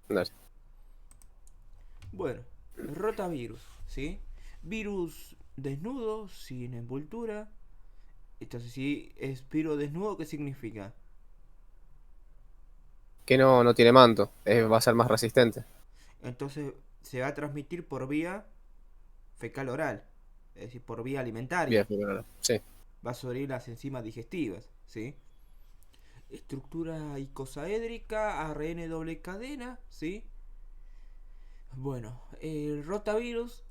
Dale. Bueno, rotavirus, ¿sí? Virus desnudo, sin envoltura. Entonces, si es virus desnudo, ¿qué significa? Que no tiene manto, va a ser más resistente. Entonces, se va a transmitir por vía fecal oral, es decir, por vía alimentaria. Bien, primero. Sí. Va a sobre las enzimas digestivas, ¿sí? Estructura icosaédrica, ARN doble cadena, ¿sí? Bueno, el rotavirus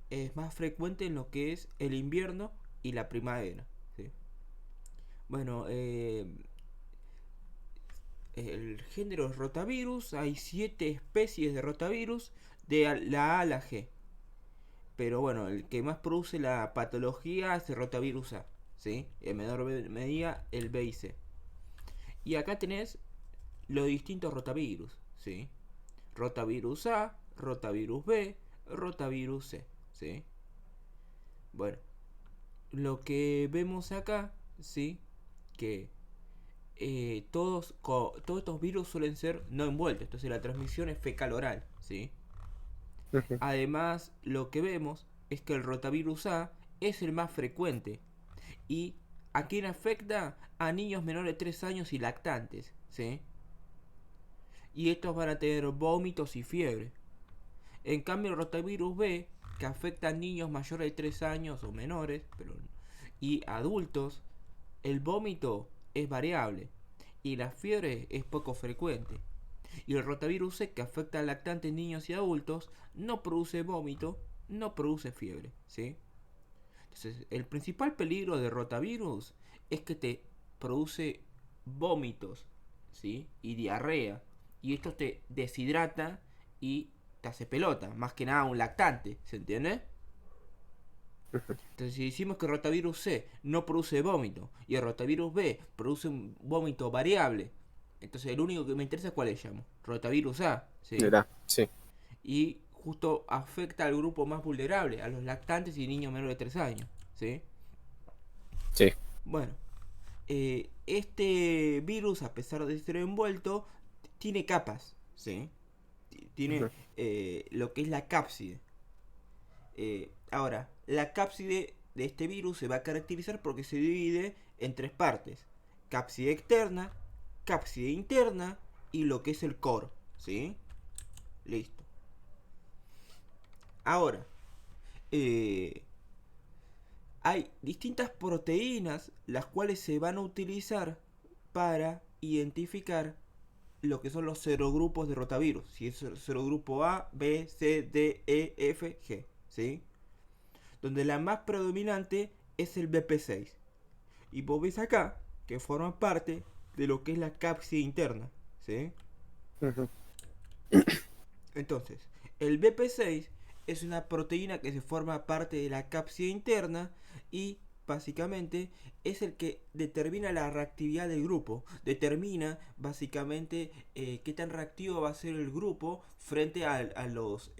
es más frecuente en lo que es el invierno y la primavera, ¿sí? Bueno, el género es rotavirus, hay 7 especies de rotavirus de la A a la G. Pero bueno, el que más produce la patología es el rotavirus A, ¿sí? En menor medida el B y C. Y acá tenés los distintos rotavirus, ¿sí? Rotavirus A, rotavirus B, rotavirus C, ¿sí? Bueno, lo que vemos acá, ¿sí? Que todos estos virus suelen ser no envueltos, entonces la transmisión es fecal oral, ¿sí? Ujú. Además, lo que vemos es que el rotavirus A es el más frecuente y a quién afecta a niños menores de 3 años y lactantes, ¿sí? Y estos van a tener vómitos y fiebre. En cambio, el rotavirus B, que afecta a niños mayores de 3 años o menores, y adultos, el vómito es variable y la fiebre es poco frecuente. Y el rotavirus C, que afecta a lactantes, niños y adultos, no produce vómito, no produce fiebre, ¿sí? Entonces, el principal peligro de rotavirus es que te produce vómitos, ¿sí? Y diarrea. Y esto te deshidrata y te hace pelota. Más que nada un lactante, ¿se entiende? Entonces, si decimos que el rotavirus C no produce vómito y el rotavirus B produce un vómito variable, entonces el único que me interesa es cuál es, llamo. Rotavirus A, ¿sí? Mirá, sí, Y justo afecta al grupo más vulnerable, a los lactantes y niños menores de 3 años, ¿sí? sí. Bueno, este virus, a pesar de ser envuelto, tiene capas, ¿sí? Tiene Ujú. lo que es la cápside. Ahora, la cápside de este virus se va a caracterizar porque se divide en tres partes. Cápside externa, cápside interna y lo que es el core, ¿sí? Listo. Ahora, eh, hay distintas proteínas las cuales se van a utilizar para identificar lo que son los serogrupos de rotavirus. Si es serogrupo A, B, C, D, E, F, G. ¿Sí? Donde la más predominante es el BP6. Y vos ves acá que forma parte de lo que es la cápside interna. ¿Sí? Ujú. Entonces, el BP6 es una proteína que se forma parte de la cápside interna y básicamente es el que determina la reactividad del grupo, determina básicamente qué tan reactivo va a ser el grupo frente a los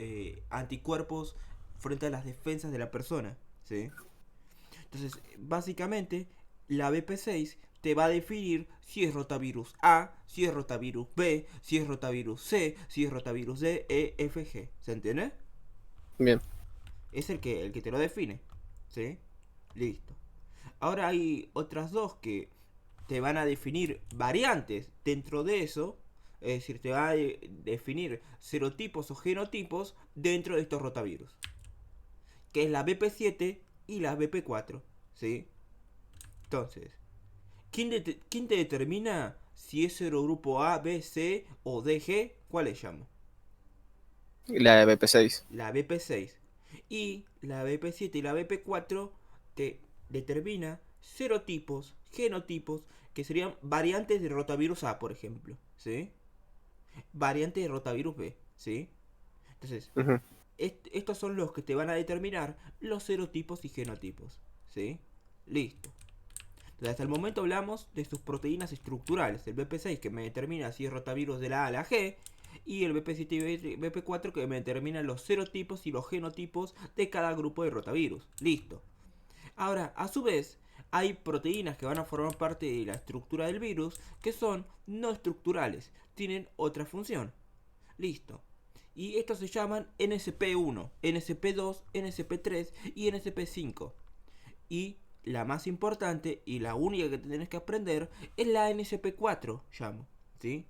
anticuerpos, frente a las defensas de la persona. ¿Sí? Entonces, básicamente, la BP6 te va a definir si es rotavirus A, si es rotavirus B, si es rotavirus C, si es rotavirus D, E, F, G. ¿Se entiende? Bien. Es el que te lo define. ¿Sí? Listo. Ahora hay otras dos que te van a definir variantes dentro de eso. Es decir, te va a definir serotipos o genotipos dentro de estos rotavirus. Que es la BP7 y la BP4. ¿Sí? Entonces, ¿quién te determina si es serogrupo A, B, C o D, G? ¿Cuál le llamo? La de BP6. La BP6. Y la BP7 y la BP4 te determina serotipos, genotipos, que serían variantes de rotavirus A, por ejemplo. ¿Sí? Variantes de rotavirus B. ¿Sí? Entonces, Ujú. estos son los que te van a determinar los serotipos y genotipos. ¿Sí? Listo. Entonces, hasta el momento hablamos de sus proteínas estructurales. El BP6 que me determina si es rotavirus de la A a la G. Y el BP7 y BP4 que me determinan los serotipos y los genotipos de cada grupo de rotavirus. Listo. Ahora, a su vez, hay proteínas que van a formar parte de la estructura del virus que son no estructurales. Tienen otra función. Listo. Y estos se llaman NSP1, NSP2, NSP3 y NSP5. Y la más importante y la única que tenés que aprender es la NSP4, llamo, ¿sí?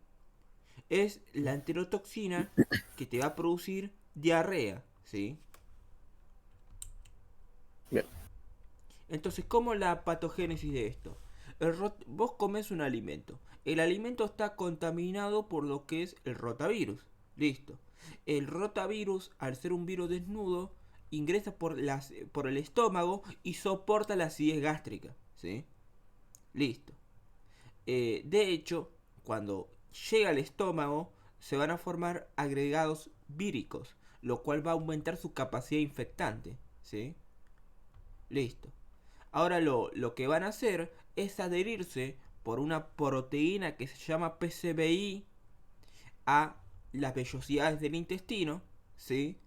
Es la enterotoxina que te va a producir diarrea, ¿sí? Bien. Entonces, ¿cómo es la patogénesis de esto? Vos comes un alimento. El alimento está contaminado por lo que es el rotavirus. Listo. El rotavirus, al ser un virus desnudo, ingresa por el estómago y soporta la acidez gástrica. ¿Sí? Listo. De hecho, cuando llega al estómago, se van a formar agregados víricos, lo cual va a aumentar su capacidad infectante. ¿Sí? Listo. Ahora lo que van a hacer es adherirse por una proteína que se llama PCBI a las vellosidades del intestino, ¿sí?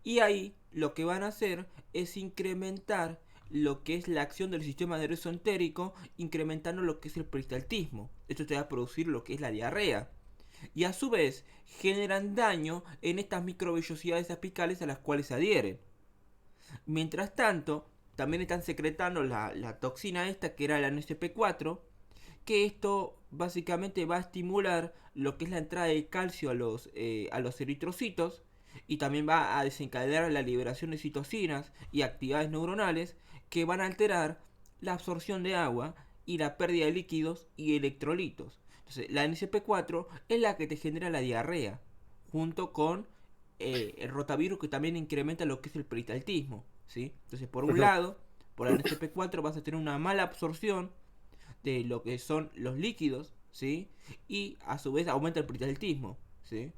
Y ahí lo que van a hacer es incrementar lo que es la acción del sistema nervioso entérico, incrementando lo que es el peristaltismo. Esto te va a producir lo que es la diarrea. Y a su vez generan daño en estas microvellosidades apicales a las cuales se adhieren. Mientras tanto, también están secretando la toxina esta que era la NSP4, que esto básicamente va a estimular lo que es la entrada de calcio a los eritrocitos y también va a desencadenar la liberación de citocinas y actividades neuronales que van a alterar la absorción de agua y la pérdida de líquidos y electrolitos. Entonces, la NSP4 es la que te genera la diarrea, junto con el rotavirus que también incrementa lo que es el peristaltismo. ¿Sí? Entonces, por un lado, por la NSP4 vas a tener una mala absorción de lo que son los líquidos, ¿sí? Y a su vez aumenta el peristaltismo, ¿sí?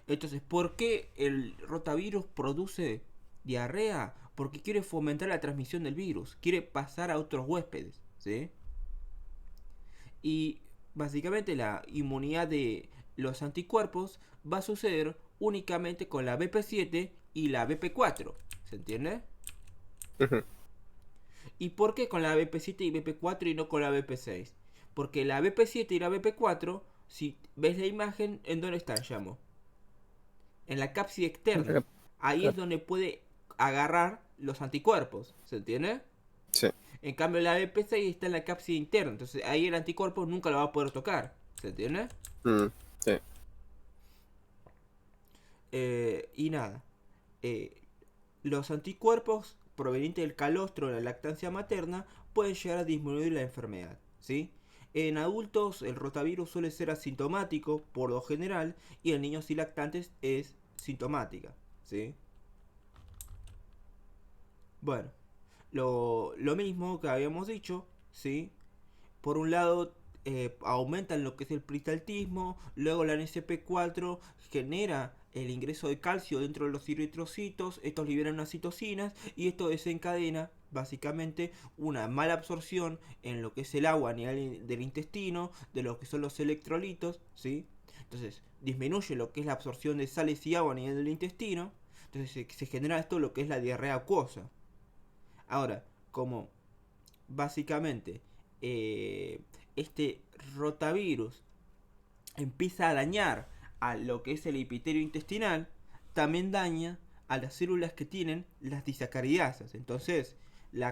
Entonces, ¿por qué el rotavirus produce diarrea? Porque quiere fomentar la transmisión del virus, quiere pasar a otros huéspedes, ¿sí? Y básicamente la inmunidad de los anticuerpos va a suceder únicamente con la BP7 y la BP4, ¿se entiende? ¿Y por qué con la BP7 y BP4 y no con la BP6? Porque la BP7 y la BP4, si ves la imagen, ¿en dónde están, llamo? En la cápside externa. Ahí es donde puede agarrar los anticuerpos, ¿se entiende? Sí. En cambio la BP6 está en la cápside interna, entonces ahí el anticuerpo nunca lo va a poder tocar, ¿se entiende? Sí. Y nada, eh, los anticuerpos provenientes del calostro de la lactancia materna pueden llegar a disminuir la enfermedad, ¿sí? En adultos el rotavirus suele ser asintomático por lo general y en niños y lactantes es sintomática, ¿sí? Bueno, lo mismo que habíamos dicho, ¿sí? Por un lado aumentan lo que es el peristaltismo, luego la NSP4 genera el ingreso de calcio dentro de los eritrocitos, estos liberan unas citocinas y esto desencadena básicamente una mala absorción en lo que es el agua a nivel del intestino, de lo que son los electrolitos, ¿sí? Entonces disminuye lo que es la absorción de sales y agua a nivel del intestino, entonces se genera esto lo que es la diarrea acuosa. Ahora, como básicamente este rotavirus empieza a dañar a lo que es el epitelio intestinal, también daña a las células que tienen las disacaridasas. Entonces, la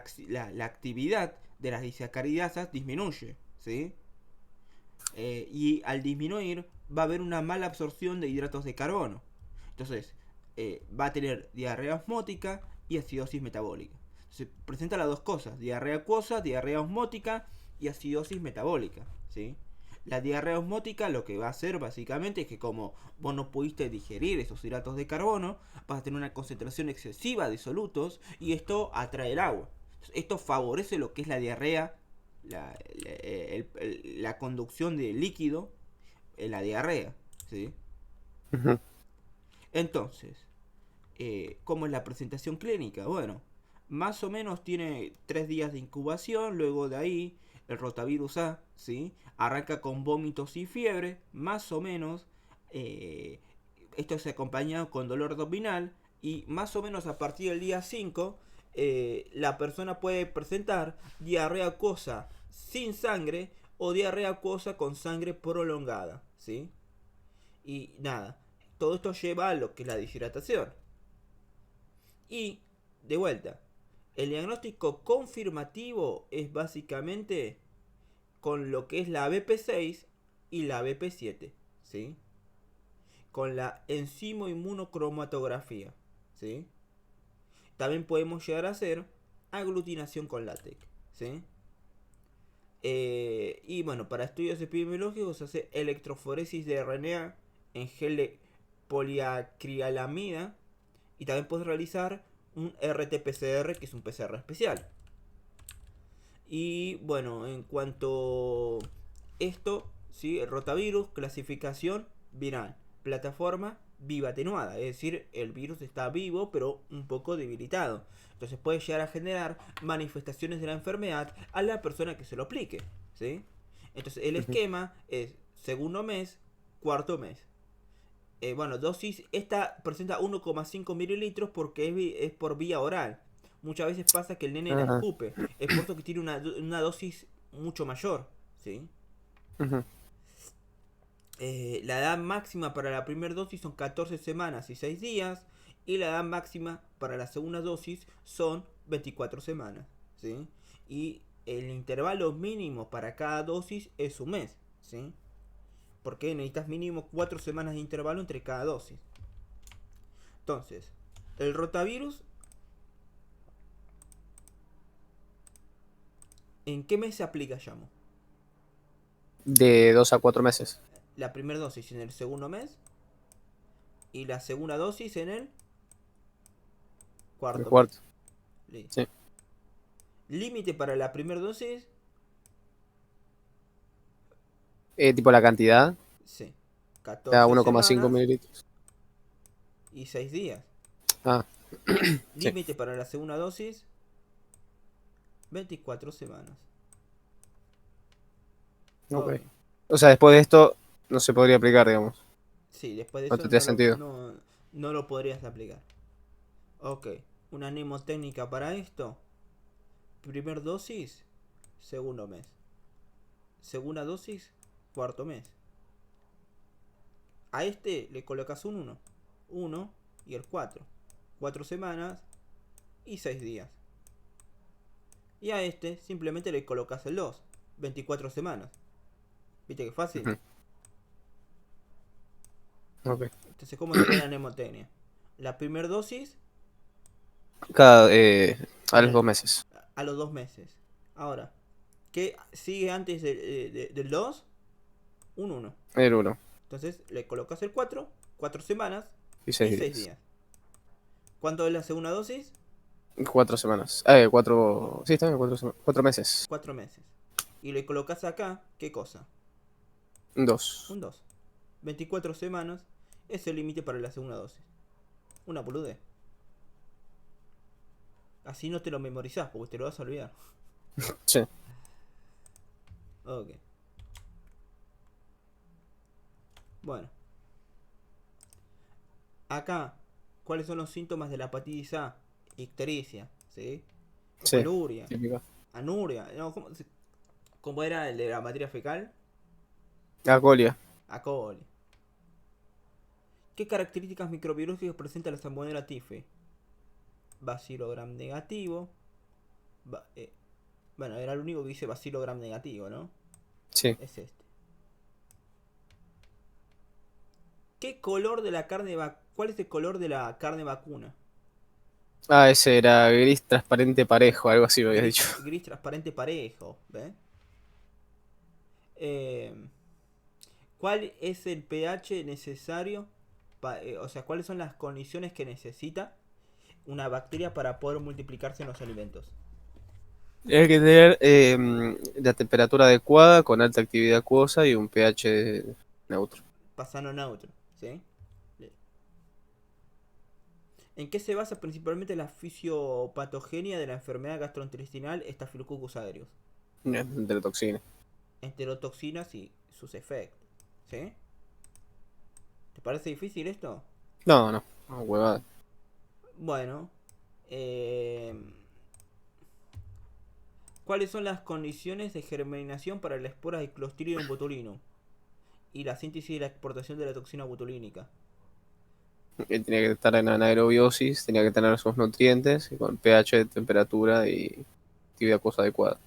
actividad de las disacaridasas disminuye, ¿sí? Y al disminuir va a haber una mala absorción de hidratos de carbono. Entonces, va a tener diarrea osmótica y acidosis metabólica. Se presenta las dos cosas, diarrea acuosa, diarrea osmótica y acidosis metabólica, ¿sí? La diarrea osmótica lo que va a hacer básicamente es que como vos no pudiste digerir esos hidratos de carbono, vas a tener una concentración excesiva de solutos y esto atrae el agua. Esto favorece lo que es la diarrea, la conducción de líquido en la diarrea, ¿sí? Entonces, ¿cómo es la presentación clínica? Bueno, más o menos tiene 3 días de incubación, luego de ahí el rotavirus A, ¿sí? Arranca con vómitos y fiebre, más o menos, esto se acompaña con dolor abdominal y más o menos a partir del día 5 la persona puede presentar diarrea acuosa sin sangre o diarrea acuosa con sangre prolongada, ¿sí? Y nada, todo esto lleva a lo que es la deshidratación. Y, de vuelta, el diagnóstico confirmativo es básicamente con lo que es la BP6 y la BP7, ¿sí? Con la enzimo-inmunocromatografía, ¿sí? También podemos llegar a hacer aglutinación con látex, ¿sí? Y bueno, para estudios epidemiológicos se hace electroforesis de RNA en gel de poliacrilamida y también puedes realizar un RT-PCR, que es un PCR especial. Y bueno, en cuanto esto, ¿sí? El rotavirus, clasificación viral, plataforma viva atenuada, es decir, el virus está vivo pero un poco debilitado. Entonces puede llegar a generar manifestaciones de la enfermedad a la persona que se lo aplique, ¿sí? Entonces el Ujú. esquema es segundo mes, cuarto mes. Bueno, dosis, esta presenta 1,5 mililitros porque es por vía oral. Muchas veces pasa que el nene la Ajá. escupe. Es por eso que tiene una dosis mucho mayor, ¿sí? Ujú. La edad máxima para la primera dosis son 14 semanas y 6 días. Y la edad máxima para la segunda dosis son 24 semanas, ¿sí? Y el intervalo mínimo para cada dosis es un mes, ¿sí? Porque necesitas mínimo 4 semanas de intervalo entre cada dosis. Entonces, el rotavirus, ¿en qué mes se aplica, llamo? De 2 a 4 meses. La primera dosis en el segundo mes y la segunda dosis en el El cuarto mes. cuarto. Listo. Sí. Límite para la primera dosis, Tipo la cantidad. sí. Da 14 1,5 semanas mililitros. y 6 días. Ah, sí. Límite para la segunda dosis, 24 semanas. Ok. Ok. O sea, después de esto no se podría aplicar, digamos. Sí, después de No eso tendría sentido. no lo podrías aplicar. Ok. Una mnemotécnica para esto. Primer dosis, segundo mes. Segunda dosis, cuarto mes. A este le colocas un 1. 1 y el 4. 4 semanas y 6 días. Y a este simplemente le colocas el 2. 24 semanas. ¿Viste que fácil? Ujú. Ok. Entonces, ¿cómo sería la mnemotecnia? La primera dosis Cada, a en los el, 2 meses. a los 2 meses. Ahora, ¿qué sigue antes del 2? Un 1. El 1 Entonces le colocas el 4. 4 semanas y y 6 6 días. días. ¿Cuánto es la segunda dosis? 4 semanas. 4. Sí, está bien, 4 meses. 4 meses. Y le colocas acá, ¿qué cosa? 2. Un 2. 24 semanas es el límite para la segunda dosis. Una boludez. Así no te lo memorizás porque te lo vas a olvidar. Sí. Ok. Bueno. Acá, ¿cuáles son los síntomas de la hepatitis A? Ictericia, ¿sí? Sí. Coluria, Típico. anuria. No, ¿cómo era el de la materia fecal? Alcoholia. Acoli. ¿Qué características microbiológicas presenta la salmonella typhi? Bacilo gram negativo. Ba- eh, bueno, era el único que dice bacilo gram negativo, ¿no? Sí. Es este. ¿Qué color de la carne ¿Cuál es el color de la carne vacuna? Ese era gris transparente parejo, algo así me habías Gris, dicho. gris transparente parejo, ¿ves? Eh, ¿Cuál es el pH necesario? O sea, ¿cuáles son las condiciones que necesita una bacteria para poder multiplicarse en los alimentos? Hay que tener la temperatura adecuada, con alta actividad acuosa y un pH neutro. Pasando neutro, ¿sí? ¿En qué se basa principalmente la fisiopatogenia de la enfermedad gastrointestinal Staphylococcus aureus? De la toxina. Enterotoxinas y sus efectos, ¿sí? ¿Te parece difícil esto? No, no. No, huevada. Bueno, eh, ¿cuáles son las condiciones de germinación para la espora de Clostridium botulinum? y la síntesis y la exportación de la toxina botulínica. Él tenía que estar en anaerobiosis, tenía que tener sus nutrientes, y con pH, temperatura y actividad acuosa adecuada.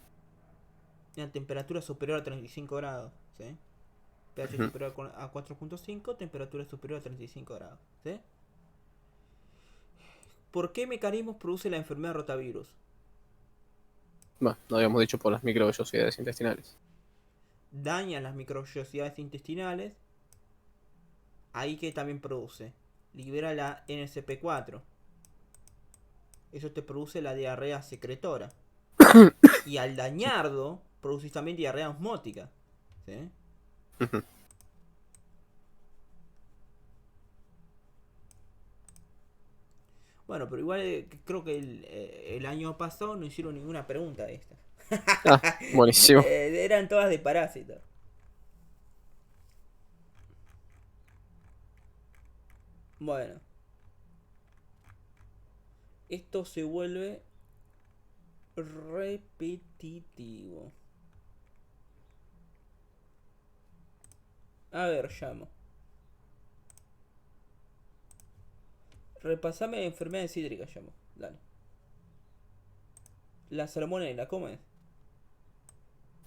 En temperatura superior a 35 grados, ¿sí? pH Ujú. superior a 4.5, temperatura superior a 35 grados, ¿sí? ¿Por qué mecanismos produce la enfermedad rotavirus? Bueno, no habíamos dicho por las microvellosidades intestinales. Daña las microvellosidades intestinales, ahí que también produce. Libera la NSP4, eso te produce la diarrea secretora. Y al dañarlo, produce también diarrea osmótica, ¿sí? Ujú. Bueno, pero igual creo que el año pasado no hicieron ninguna pregunta de esta. Ah, buenísimo. Eran todas de parásitos. Bueno, esto se vuelve repetitivo. A ver, llamo. Repasame enfermedades hídricas, llamo. Dale. La salmonela, ¿cómo es?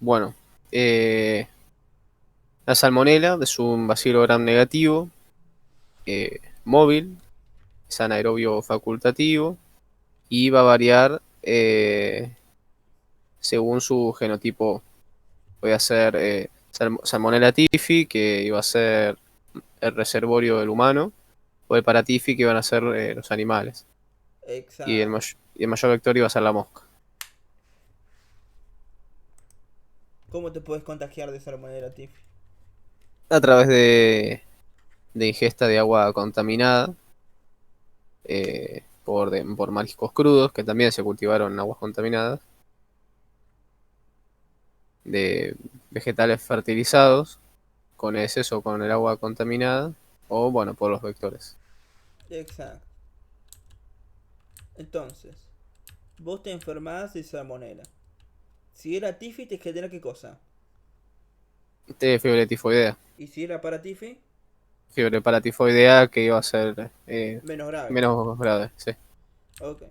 Bueno, eh, la salmonela es un bacilo gram negativo, móvil, es anaerobio facultativo y va a variar según su genotipo. Voy a hacer Salmonella typhi, que iba a ser el reservorio del humano, o el Paratifi, que iban a ser los animales. Y Exacto. y el mayor vector iba a ser la mosca. ¿Cómo te puedes contagiar de salmonela typhi? A través de ingesta de agua contaminada por mariscos crudos, que también se cultivaron en aguas contaminadas, de vegetales fertilizados con heces o con el agua contaminada, o bueno, por los vectores. Exacto. Entonces, vos te enfermás de salmonela. Si era tifi, te genera qué cosa. Fiebre tifoidea. Y si era para tifi, Fiebre paratifoidea que iba a ser menos grave. menos grave, sí. Ok.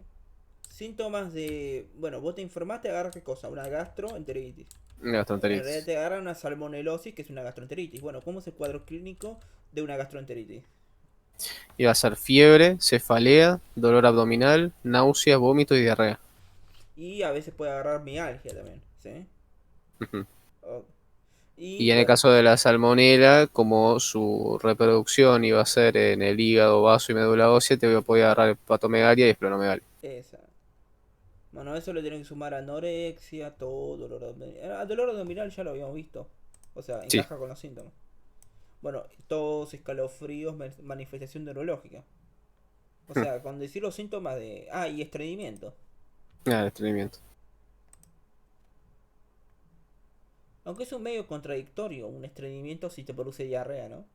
Síntomas de. Bueno, vos te enfermaste, agarras qué cosa. Una gastroenteritis. En realidad Gastroenteritis. te agarra una salmonelosis, que es una gastroenteritis. Bueno, ¿cómo es el cuadro clínico de una gastroenteritis? Iba a ser fiebre, cefalea, dolor abdominal, náuseas, vómito y diarrea. Y a veces puede agarrar mialgia también, ¿sí? Ujú. Ok. Y Y en el bueno, caso de la salmonela, como su reproducción iba a ser en el hígado, vaso y médula ósea, te podía agarrar hepatomegalia y esplenomegalia. esa. Bueno, eso le tienen que sumar anorexia, todo, dolor abdominal. Ah, dolor abdominal ya lo habíamos visto. O sea, Sí. encaja con los síntomas. Bueno, tos, escalofríos, manifestación neurológica. O sea, con decir los síntomas de. Ah, y estreñimiento. Ah, el estreñimiento. Aunque es un medio contradictorio, un estreñimiento si te produce diarrea, ¿no?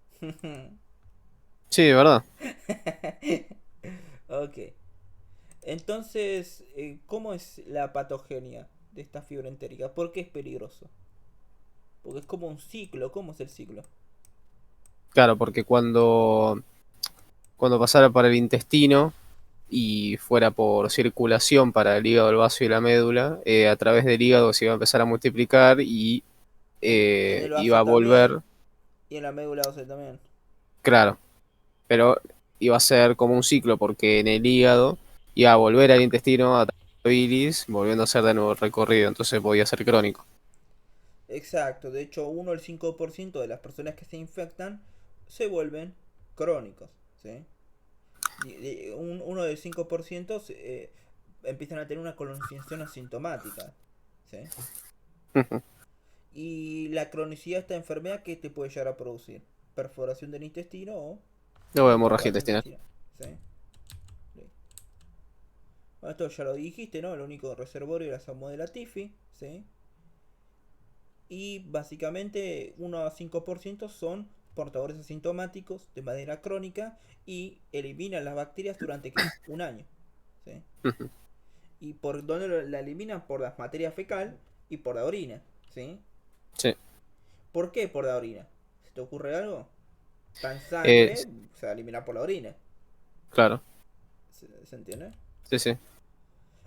Sí, de verdad. Ok. Entonces, ¿cómo es la patogenia de esta fiebre entérica? ¿Por qué es peligroso? Porque es como un ciclo. ¿Cómo es el ciclo? Claro, porque cuando pasara para el intestino y fuera por circulación para el hígado, el vaso y la médula, a través del hígado se iba a empezar a multiplicar y En el iba vaso a también. volver, Y en la médula ósea también. claro, pero iba a ser como un ciclo porque en el hígado iba a volver al intestino a través de la bilis, volviendo a hacer de nuevo el recorrido, entonces podía ser crónico. Exacto. De hecho, 1 al 5% de las personas que se infectan se vuelven crónicos. ¿Sí? Uno del 5% empiezan a tener una colonización asintomática. ¿Sí? Y la cronicidad de esta enfermedad, ¿qué te puede llegar a producir? Perforación del intestino o Luego de hemorragia infarto intestinal. intestinal. ¿Sí? Bueno, esto ya lo dijiste, ¿no? El único reservorio era Salmonella typhi. ¿Sí? Y básicamente 1 a 5% son portadores asintomáticos de manera crónica y eliminan las bacterias durante ¿qué? Un año. ¿Sí? ¿Y por dónde la eliminan? Por las materias fecal y por la orina. ¿Sí? Sí. ¿Por qué por la orina? te ocurre algo? Está en Eh, sangre, se va a eliminar por la orina. claro, ¿Se entiende? sí, sí.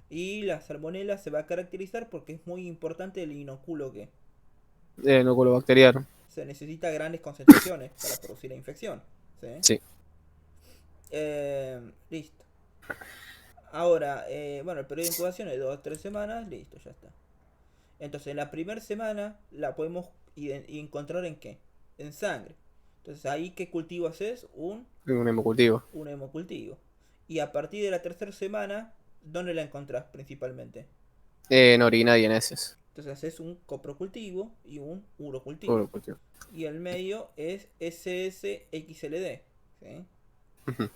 Y la salmonela se va a caracterizar porque es muy importante el inoculo que Núcleo bacteriano. se necesita grandes concentraciones para producir la infección. ¿Sí? Sí. Listo. Ahora, bueno, el periodo de incubación es 2 o 3 semanas, listo, ya está. Entonces, en la primera semana la podemos encontrar en qué? En sangre. Entonces, ahí, ¿qué cultivo haces? Un hemocultivo. Un hemocultivo. Y a partir de la tercera semana, ¿dónde la encontrás principalmente? En orina y en heces. Entonces, haces un coprocultivo y un urocultivo. Hemocultivo. Y el medio es SSXLD. ¿Sí? Ujú.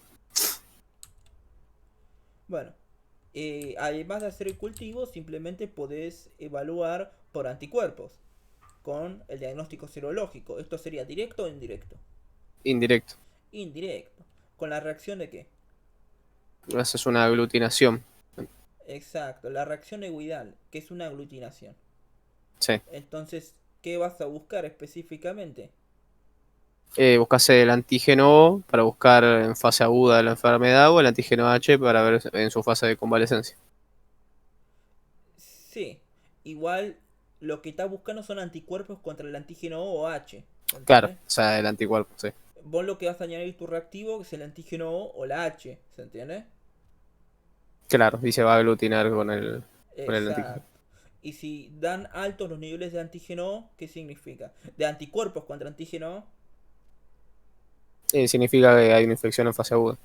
Bueno, además de hacer el cultivo, simplemente podés evaluar por anticuerpos con el diagnóstico serológico. ¿Esto sería directo o indirecto? Indirecto. Indirecto. ¿Con la reacción de qué? Haces una aglutinación. Exacto, la reacción eguidal, que es una aglutinación. Sí. Entonces, ¿qué vas a buscar específicamente? Buscas el antígeno O para buscar en fase aguda de la enfermedad o el antígeno H para ver en su fase de convalecencia. Sí, igual lo que estás buscando son anticuerpos contra el antígeno O o H. ¿Se Claro, entiende? o sea, el anticuerpo, sí. Vos lo que vas a añadir tu reactivo es el antígeno O la H. ¿Se entiende? Claro, y se va a aglutinar con el antígeno. Exacto. Y si dan altos los niveles de antígeno O, ¿qué significa? De anticuerpos contra antígeno O. Significa que hay una infección en fase aguda.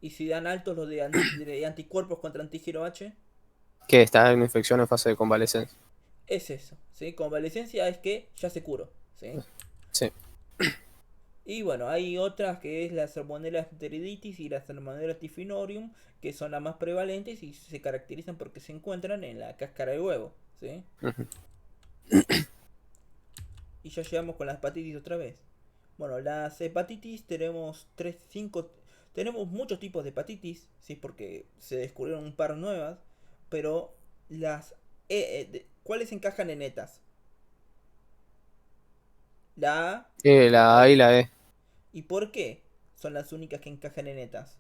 Y si dan altos los de anticuerpos contra antígeno H. Que está en una infección en fase de convalecencia. Es eso. ¿Sí? Convalecencia es que ya se curó. ¿Sí? Sí. Y bueno, hay otras que es la Salmonella enteriditis y la Salmonella typhimurium, que son las más prevalentes y se caracterizan porque se encuentran en la cáscara del huevo. ¿Sí? Ujú. Y ya llegamos con la hepatitis otra vez. Bueno, las hepatitis tenemos tenemos muchos tipos de hepatitis, sí, porque se descubrieron un par nuevas, pero ¿cuáles encajan en ETAs? La A y La la A y E. la E. ¿Y por qué son las únicas que encajan en ETAs?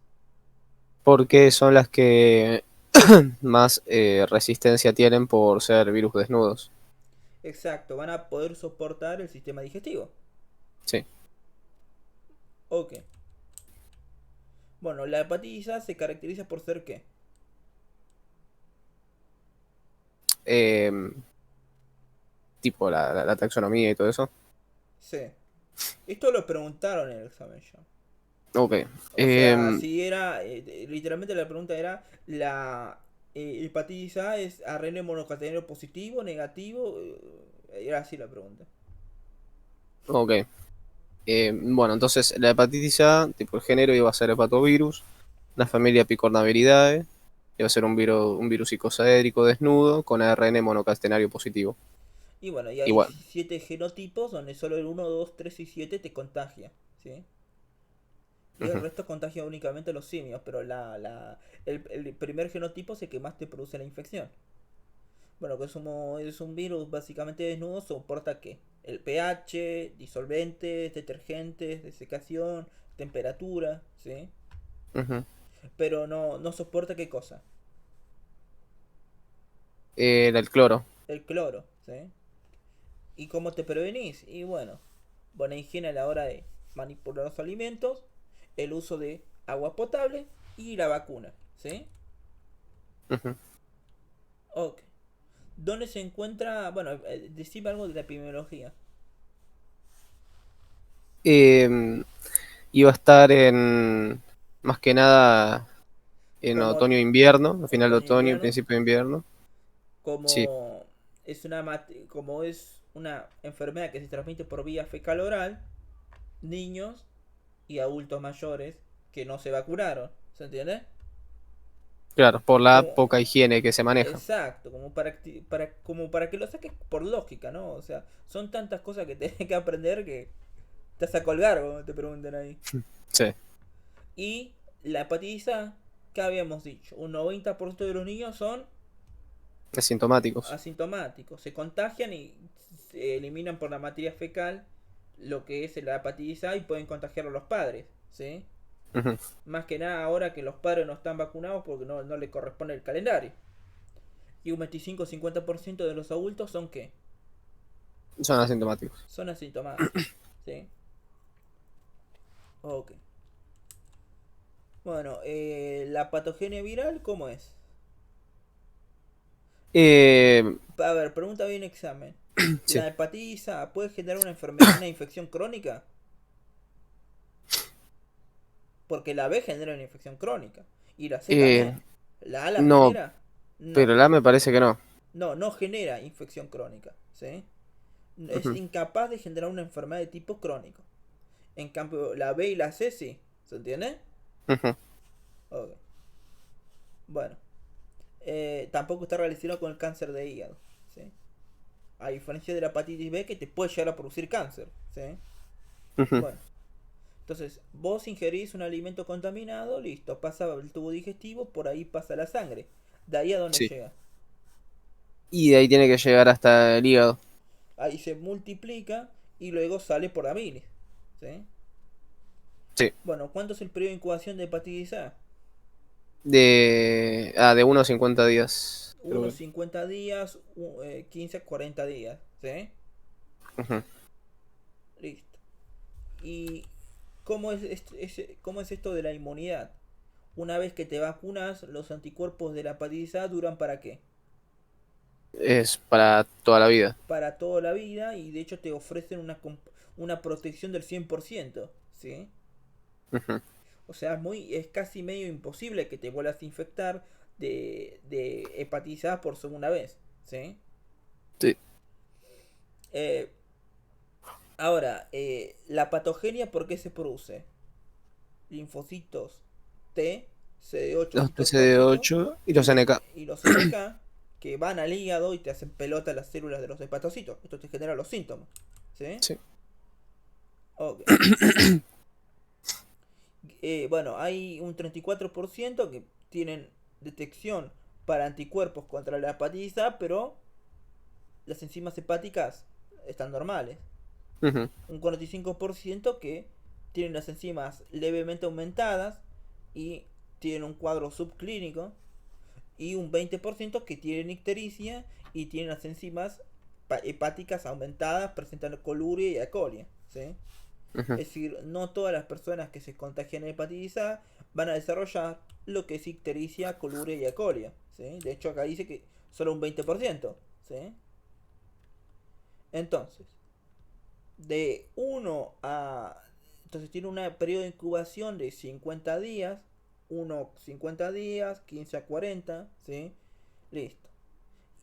Porque son las que más resistencia tienen por ser virus desnudos. Exacto, van a poder soportar el sistema digestivo. Sí. Ok. Bueno, la hepatitis A se caracteriza por ser ¿qué? Eh, tipo la taxonomía y todo eso. C. Esto lo preguntaron en el examen ya. Ok. O sea, Eh, si era, literalmente la pregunta era, ¿la hepatitis A es ARN monocatenario positivo, negativo? Era así la pregunta. ok. Bueno, entonces la hepatitis A, tipo el género iba a ser hepatovirus, la familia Picornaviridae, iba a ser un virus icosaédrico desnudo con ARN monocatenario positivo. Y bueno, y hay Igual. 7 genotipos donde solo el 1, 2, 3 y 7 te contagia, ¿sí? Y el Ujú. resto contagia únicamente a los simios, pero el primer genotipo es el que más te produce la infección. Bueno, que es un virus básicamente desnudo, soporta qué? El pH, disolventes, detergentes, desecación, temperatura, ¿sí? Ujú. Pero no soporta qué cosa? El cloro. El cloro, ¿sí? ¿Y cómo te prevenís? Y bueno, buena higiene a la hora de manipular los alimentos, el uso de agua potable y la vacuna, ¿sí? Ujú. Ok. ¿Dónde se encuentra? Bueno, decime algo de la epidemiología. Eh, Iba a estar más que nada en Como otoño-invierno, a final de otoño y otoño-invierno, principio de invierno. Sí, como como es una enfermedad que se transmite por vía fecal oral, niños y adultos mayores que no se vacunaron, ¿se entiende? claro, por la Como poca higiene que se maneja. exacto, como para que lo saques por lógica, ¿no? O sea, son tantas cosas que tenés que aprender que te vas a colgar cuando te pregunten ahí. Sí, Y la hepatitis A, ¿qué habíamos dicho? Un 90% de los niños son asintomáticos. asintomáticos, se contagian y se eliminan por la materia fecal lo que es la hepatitis A y pueden contagiar a los padres, ¿sí? Ujú. Más que nada ahora que los padres no están vacunados porque no les corresponde el calendario. Y un 25-50% de los adultos son ¿qué? Son asintomáticos. Son asintomáticos, ¿sí? Ok. Bueno, la patogenia viral, ¿cómo es? Eh, A ver, pregunta bien examen. sí. ¿La hepatitis A puede generar una enfermedad, una infección crónica? Porque la B genera una infección crónica. Y la C Eh, también. ¿La A la no, genera? No. pero la me parece que no. No genera infección crónica. ¿Sí? Es Ujú. incapaz de generar una enfermedad de tipo crónico. En cambio, la B y la C sí. ¿Se entiende? Ujú. Ok. Bueno. Tampoco está relacionado con el cáncer de hígado. ¿Sí? A diferencia de la hepatitis B que te puede llegar a producir cáncer. ¿Sí? Ujú. Bueno. Entonces, vos ingerís un alimento contaminado, listo, pasa el tubo digestivo, por ahí pasa la sangre. De ahí a dónde Sí. llega. Y de ahí tiene que llegar hasta el hígado. Ahí se multiplica y luego sale por la bilis. ¿Sí? Sí. Bueno, ¿cuánto es el periodo de incubación de hepatitis A? De unos 50 días, creo Unos que. 50 días, 15 a 40 días. ¿Sí? Ujú. Listo. ¿Y cómo es esto de la inmunidad? Una vez que te vacunas, los anticuerpos de la hepatitis A duran para qué? Es para toda la vida. Para toda la vida y de hecho te ofrecen una protección del 100%, ¿sí? Ujú. O sea, es casi medio imposible que te vuelvas a infectar de hepatitis A por segunda vez, ¿sí? Sí. Eh, Ahora, la patogenia, ¿por qué se produce? Linfocitos T, CD8 Los citotóxicos TCD8 y los NK. y los NK que van al hígado y te hacen pelota las células de los hepatocitos. Esto te genera los síntomas, ¿sí? Sí. Ok. Bueno, hay un 34% que tienen detección para anticuerpos contra la hepatitis A, pero las enzimas hepáticas están normales. Ujú. Un 45% que tienen las enzimas levemente aumentadas y tienen un cuadro subclínico. Y un 20% que tienen ictericia y tienen las enzimas hepáticas aumentadas, presentan coluria y acolia. ¿Sí? Ujú. Es decir, no todas las personas que se contagian de hepatitis A van a desarrollar lo que es ictericia, coluria y acolia. ¿Sí? De hecho, acá dice que solo un 20%. ¿Sí? Entonces, de uno a... Entonces tiene un periodo de incubación de 50 días. 50 días, 15 a 40. ¿Sí? Listo.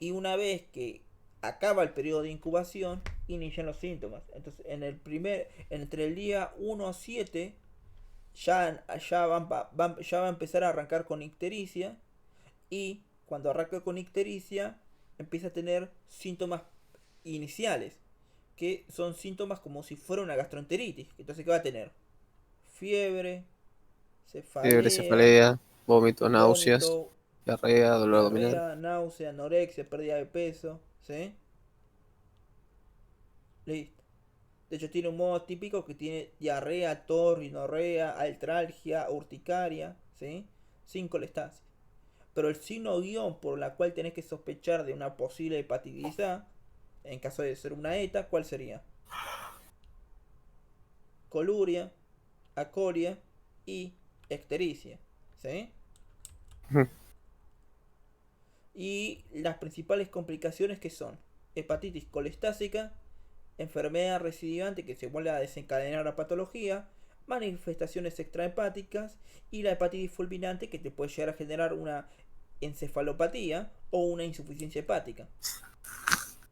Y una vez que acaba el periodo de incubación, inician los síntomas. Entonces, entre el día 1 a 7 ya va a empezar a arrancar con ictericia y cuando arranca con ictericia empieza a tener síntomas iniciales, que son síntomas como si fuera una gastroenteritis. Entonces, ¿qué va a tener? Fiebre, Fiebre, cefalea, cefalea, vómitos, náuseas, vómito, diarrea, dolor abdominal. diarrea, náusea, anorexia, pérdida de peso, ¿sí? Listo. De hecho, tiene un modo típico que tiene diarrea, tos, rinorrea, altralgia, urticaria, ¿sí? Sin colestasis. Pero el signo guión por la cual tenés que sospechar de una posible hepatitis A, en caso de ser una ETA, ¿cuál sería? Coluria, acoria y ictericia, ¿sí? Ujú. Y las principales complicaciones que son hepatitis colestásica, enfermedad recidivante que se vuelve a desencadenar la patología, manifestaciones extrahepáticas y la hepatitis fulminante que te puede llegar a generar una encefalopatía o una insuficiencia hepática.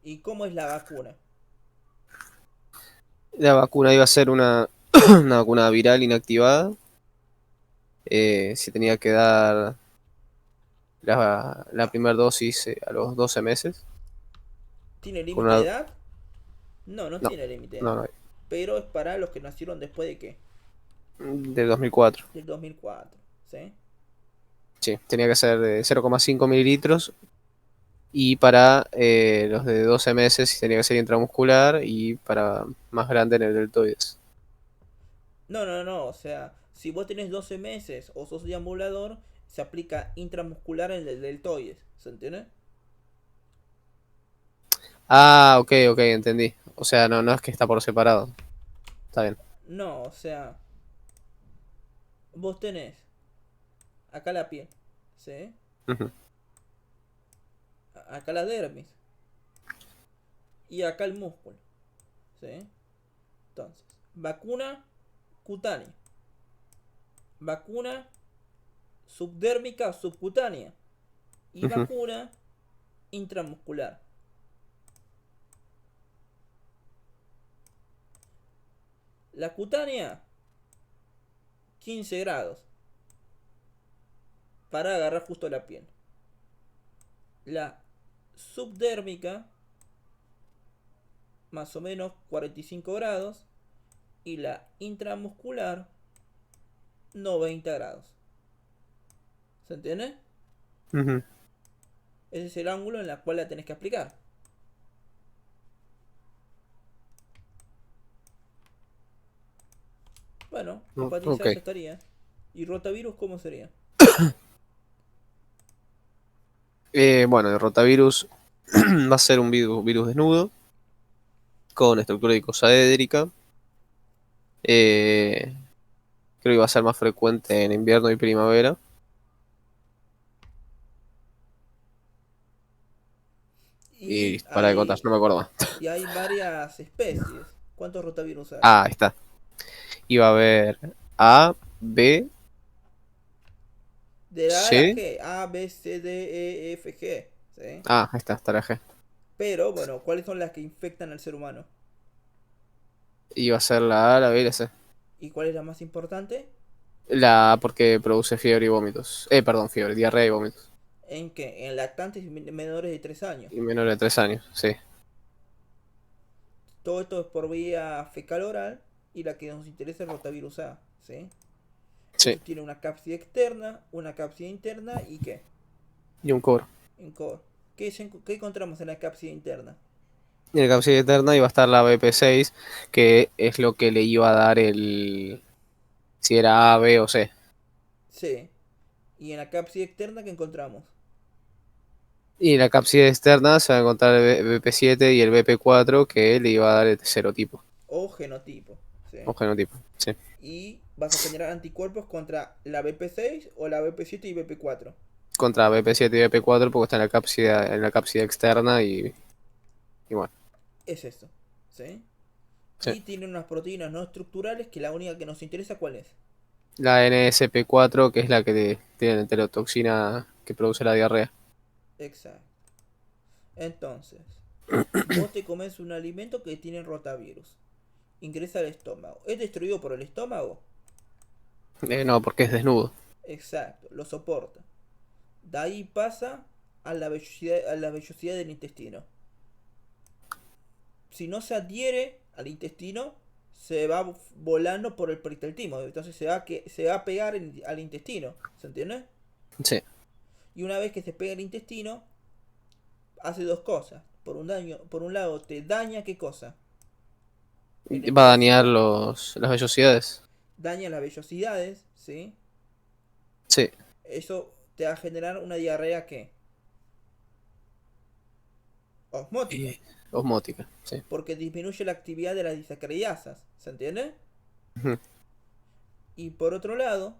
¿Y cómo es la vacuna? La vacuna iba a ser una, una vacuna viral inactivada. Se tenía que dar la primera dosis a los 12 meses. ¿Tiene Con límite de una... edad? No, no No, tiene límite de no, edad. no. Pero es para los que nacieron después de qué? De 2004. Del 2004. ¿Sí? Sí, tenía que ser de 0,5 mililitros Y para los de 12 meses tenía que ser intramuscular y para más grande en el deltoides. No, no, no, o sea, si vos tenés 12 meses o sos deambulador, se aplica intramuscular en el deltoides, ¿se entiende? Ah, ok, ok, entendí. O sea, no, no es que está por separado. Está bien. No, o sea, vos tenés acá la piel, ¿sí? Ujú, Acá la dermis y acá el músculo, ¿sí? Entonces, vacuna cutánea, vacuna subdérmica o subcutánea y ujú, vacuna intramuscular. La cutánea, 15 grados para agarrar justo la piel. La subdérmica, más o menos 45 grados. Y la intramuscular, 90 grados. ¿Se entiende? ujú. Ese es el ángulo en el cual la tenés que aplicar. Bueno, Ok. hepatizada ya estaría. ¿Y rotavirus cómo sería? Bueno, el rotavirus va a ser un virus desnudo con estructura icosaédrica. Eh, Creo que va a ser más frecuente en invierno y primavera. Y Y para de contar, hay, no me acuerdo más. y hay varias especies. ¿Cuántos rotavirus hay? Ah, ahí está. Iba a haber A, B, De la A a la C. G. A, B, C, D, E, F, G. ¿Sí? Ah, ahí está la G. Pero, bueno, ¿cuáles son las que infectan al ser humano? Iba a ser la A, la B y la C. ¿Y cuál es la más importante? La A porque produce fiebre y vómitos. Perdón, fiebre, diarrea y vómitos. ¿En qué? En lactantes menores de 3 años. Y menor de 3 años, sí. Todo esto es por vía fecal oral y la que nos interesa es rotavirus A, ¿sí? Sí. Esto tiene una cápside externa, una cápside interna y ¿qué? Y un cobro. En core. ¿Qué encontramos en la cápside interna? Y en la cápsula eterna iba a estar la BP6, que es lo que le iba a dar el. Si era A, B o C. C. Y en la cápside externa ¿qué encontramos? Y en la cápside externa se va a encontrar el BP7 y el BP4, que le iba a dar el serotipo. O genotipo, O ¿sí? genotipo, sí. Y vas a generar anticuerpos contra la BP6 o la BP7 y BP4. Contra BP7 y BP4 porque está en la cápside externa y bueno. Es eso, ¿sí? Sí. Y tiene unas proteínas no estructurales que la única que nos interesa ¿cuál es? La NSP4, que es la que tiene la enterotoxina que produce la diarrea. Exacto. Entonces, vos te comes un alimento que tiene rotavirus. Ingresa al estómago. ¿Es destruido por el estómago? No, porque es desnudo. Exacto, lo soporta. De ahí pasa a la vellosidad del intestino. Si no se adhiere al intestino, se va volando por el peristaltismo. Entonces se va a pegar al intestino. ¿Se entiende? Sí. Y una vez que se pega el intestino, hace dos cosas. Por un lado, te daña qué cosa? El Va a dañar intestino. las vellosidades. Daña las vellosidades, ¿sí? Sí. Eso te va a generar una diarrea que osmótica, Y osmótica, sí. porque disminuye la actividad de las disacariasas, ¿se entiende? Ujú. Y por otro lado,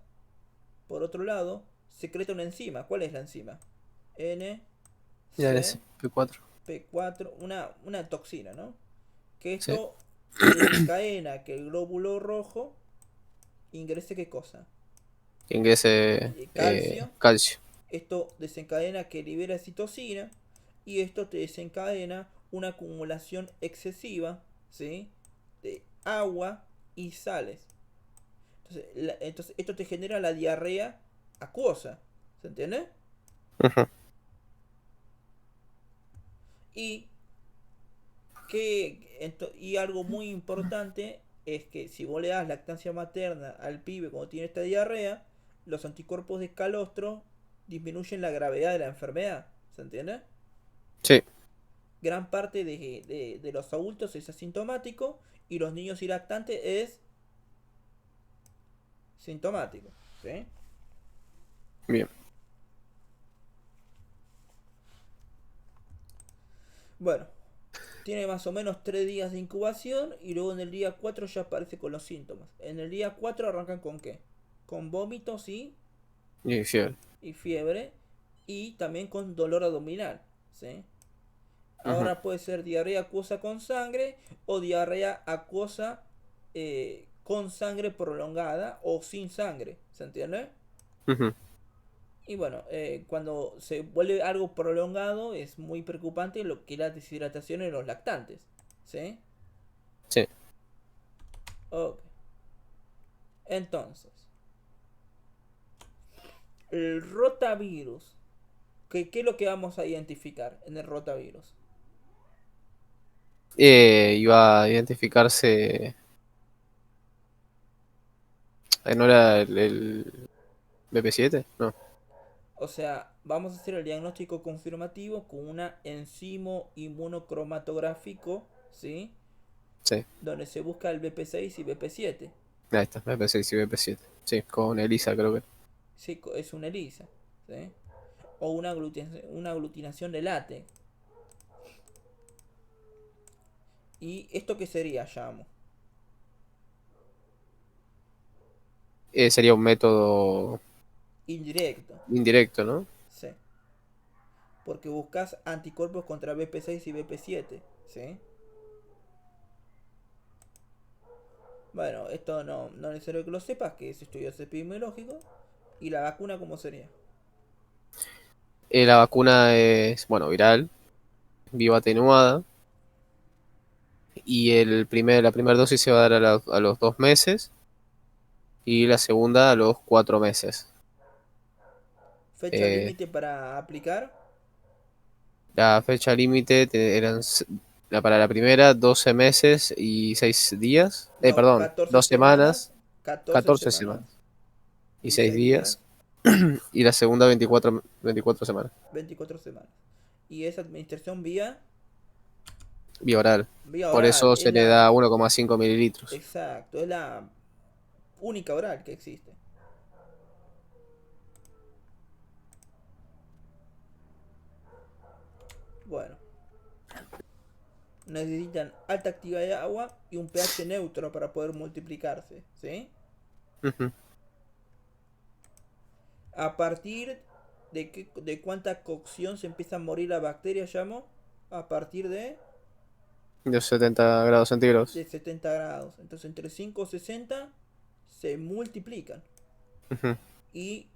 secreta una enzima. ¿Cuál es la enzima? Ya es P4. NCP4, una toxina, ¿no? Que Sí. esto desencadena que el glóbulo rojo ingrese qué cosa? Que ingrese Calcio. calcio. Esto desencadena que libera citocina y esto te desencadena una acumulación excesiva, ¿sí? De agua y sales. Entonces esto te genera la diarrea acuosa, ¿se entiende? Ujú. Y, y algo muy importante es que si vos le das lactancia materna al pibe cuando tiene esta diarrea, los anticuerpos de calostro disminuyen la gravedad de la enfermedad, ¿se entiende? Sí, Gran parte de los adultos es asintomático y los niños y lactantes es sintomático. ¿Sí? bien. Bueno, tiene más o menos 3 días de incubación y luego en el día 4 ya aparece con los síntomas. En el día 4 arrancan con qué? Con vómitos Y fiebre. y fiebre y también con dolor abdominal. ¿Sí? Ujú. Ahora puede ser diarrea acuosa con sangre o diarrea acuosa con sangre prolongada o sin sangre. ¿Se entiende? Ujú. Y bueno, cuando se vuelve algo prolongado es muy preocupante lo que es la deshidratación en los lactantes. ¿Sí? Sí. Ok. Entonces, el rotavirus. ¿Qué es lo que vamos a identificar en el rotavirus? Iba a identificarse. ¿No era el BP7? No. O sea, vamos a hacer el diagnóstico confirmativo con una enzimo inmunocromatográfico, ¿sí? Sí. Donde se busca el BP6 y BP7. Ahí está, BP6 y BP7. Sí, con Elisa creo que. Sí, es una ELISA, ¿sí? O una aglutinación de látex. ¿Y esto qué sería, llamo? Sería un método Indirecto, indirecto, ¿no? ¿sí? Porque buscas anticuerpos contra BP6 y BP7, ¿sí? Bueno, esto no es necesario que lo sepas, que es estudios epidemiológicos. ¿Y la vacuna cómo sería? La vacuna es, bueno, viral, vivo atenuada. Y la primera dosis se va a dar a los 2 meses y la segunda a los 4 meses. Fecha Eh, límite para aplicar. la fecha límite para la primera 12 meses y 6 días. No, Perdón, 14 2 semanas. semanas, 14 14 semanas semanas y y 6 6 días. días. Y la segunda 24 semanas. 24 semanas. Y esa administración Vía oral. vía Por oral. eso Es se le la... da 1,5 mililitros. Exacto, es la única oral que existe. Bueno, necesitan alta actividad de agua y un pH neutro para poder multiplicarse. ¿Sí? Ujú. A partir de cuánta cocción se empieza a morir la bacteria, llamo. A partir De 70 grados centígrados. de 70 grados. Entonces entre 5 y 60 se multiplican. Ujú. Y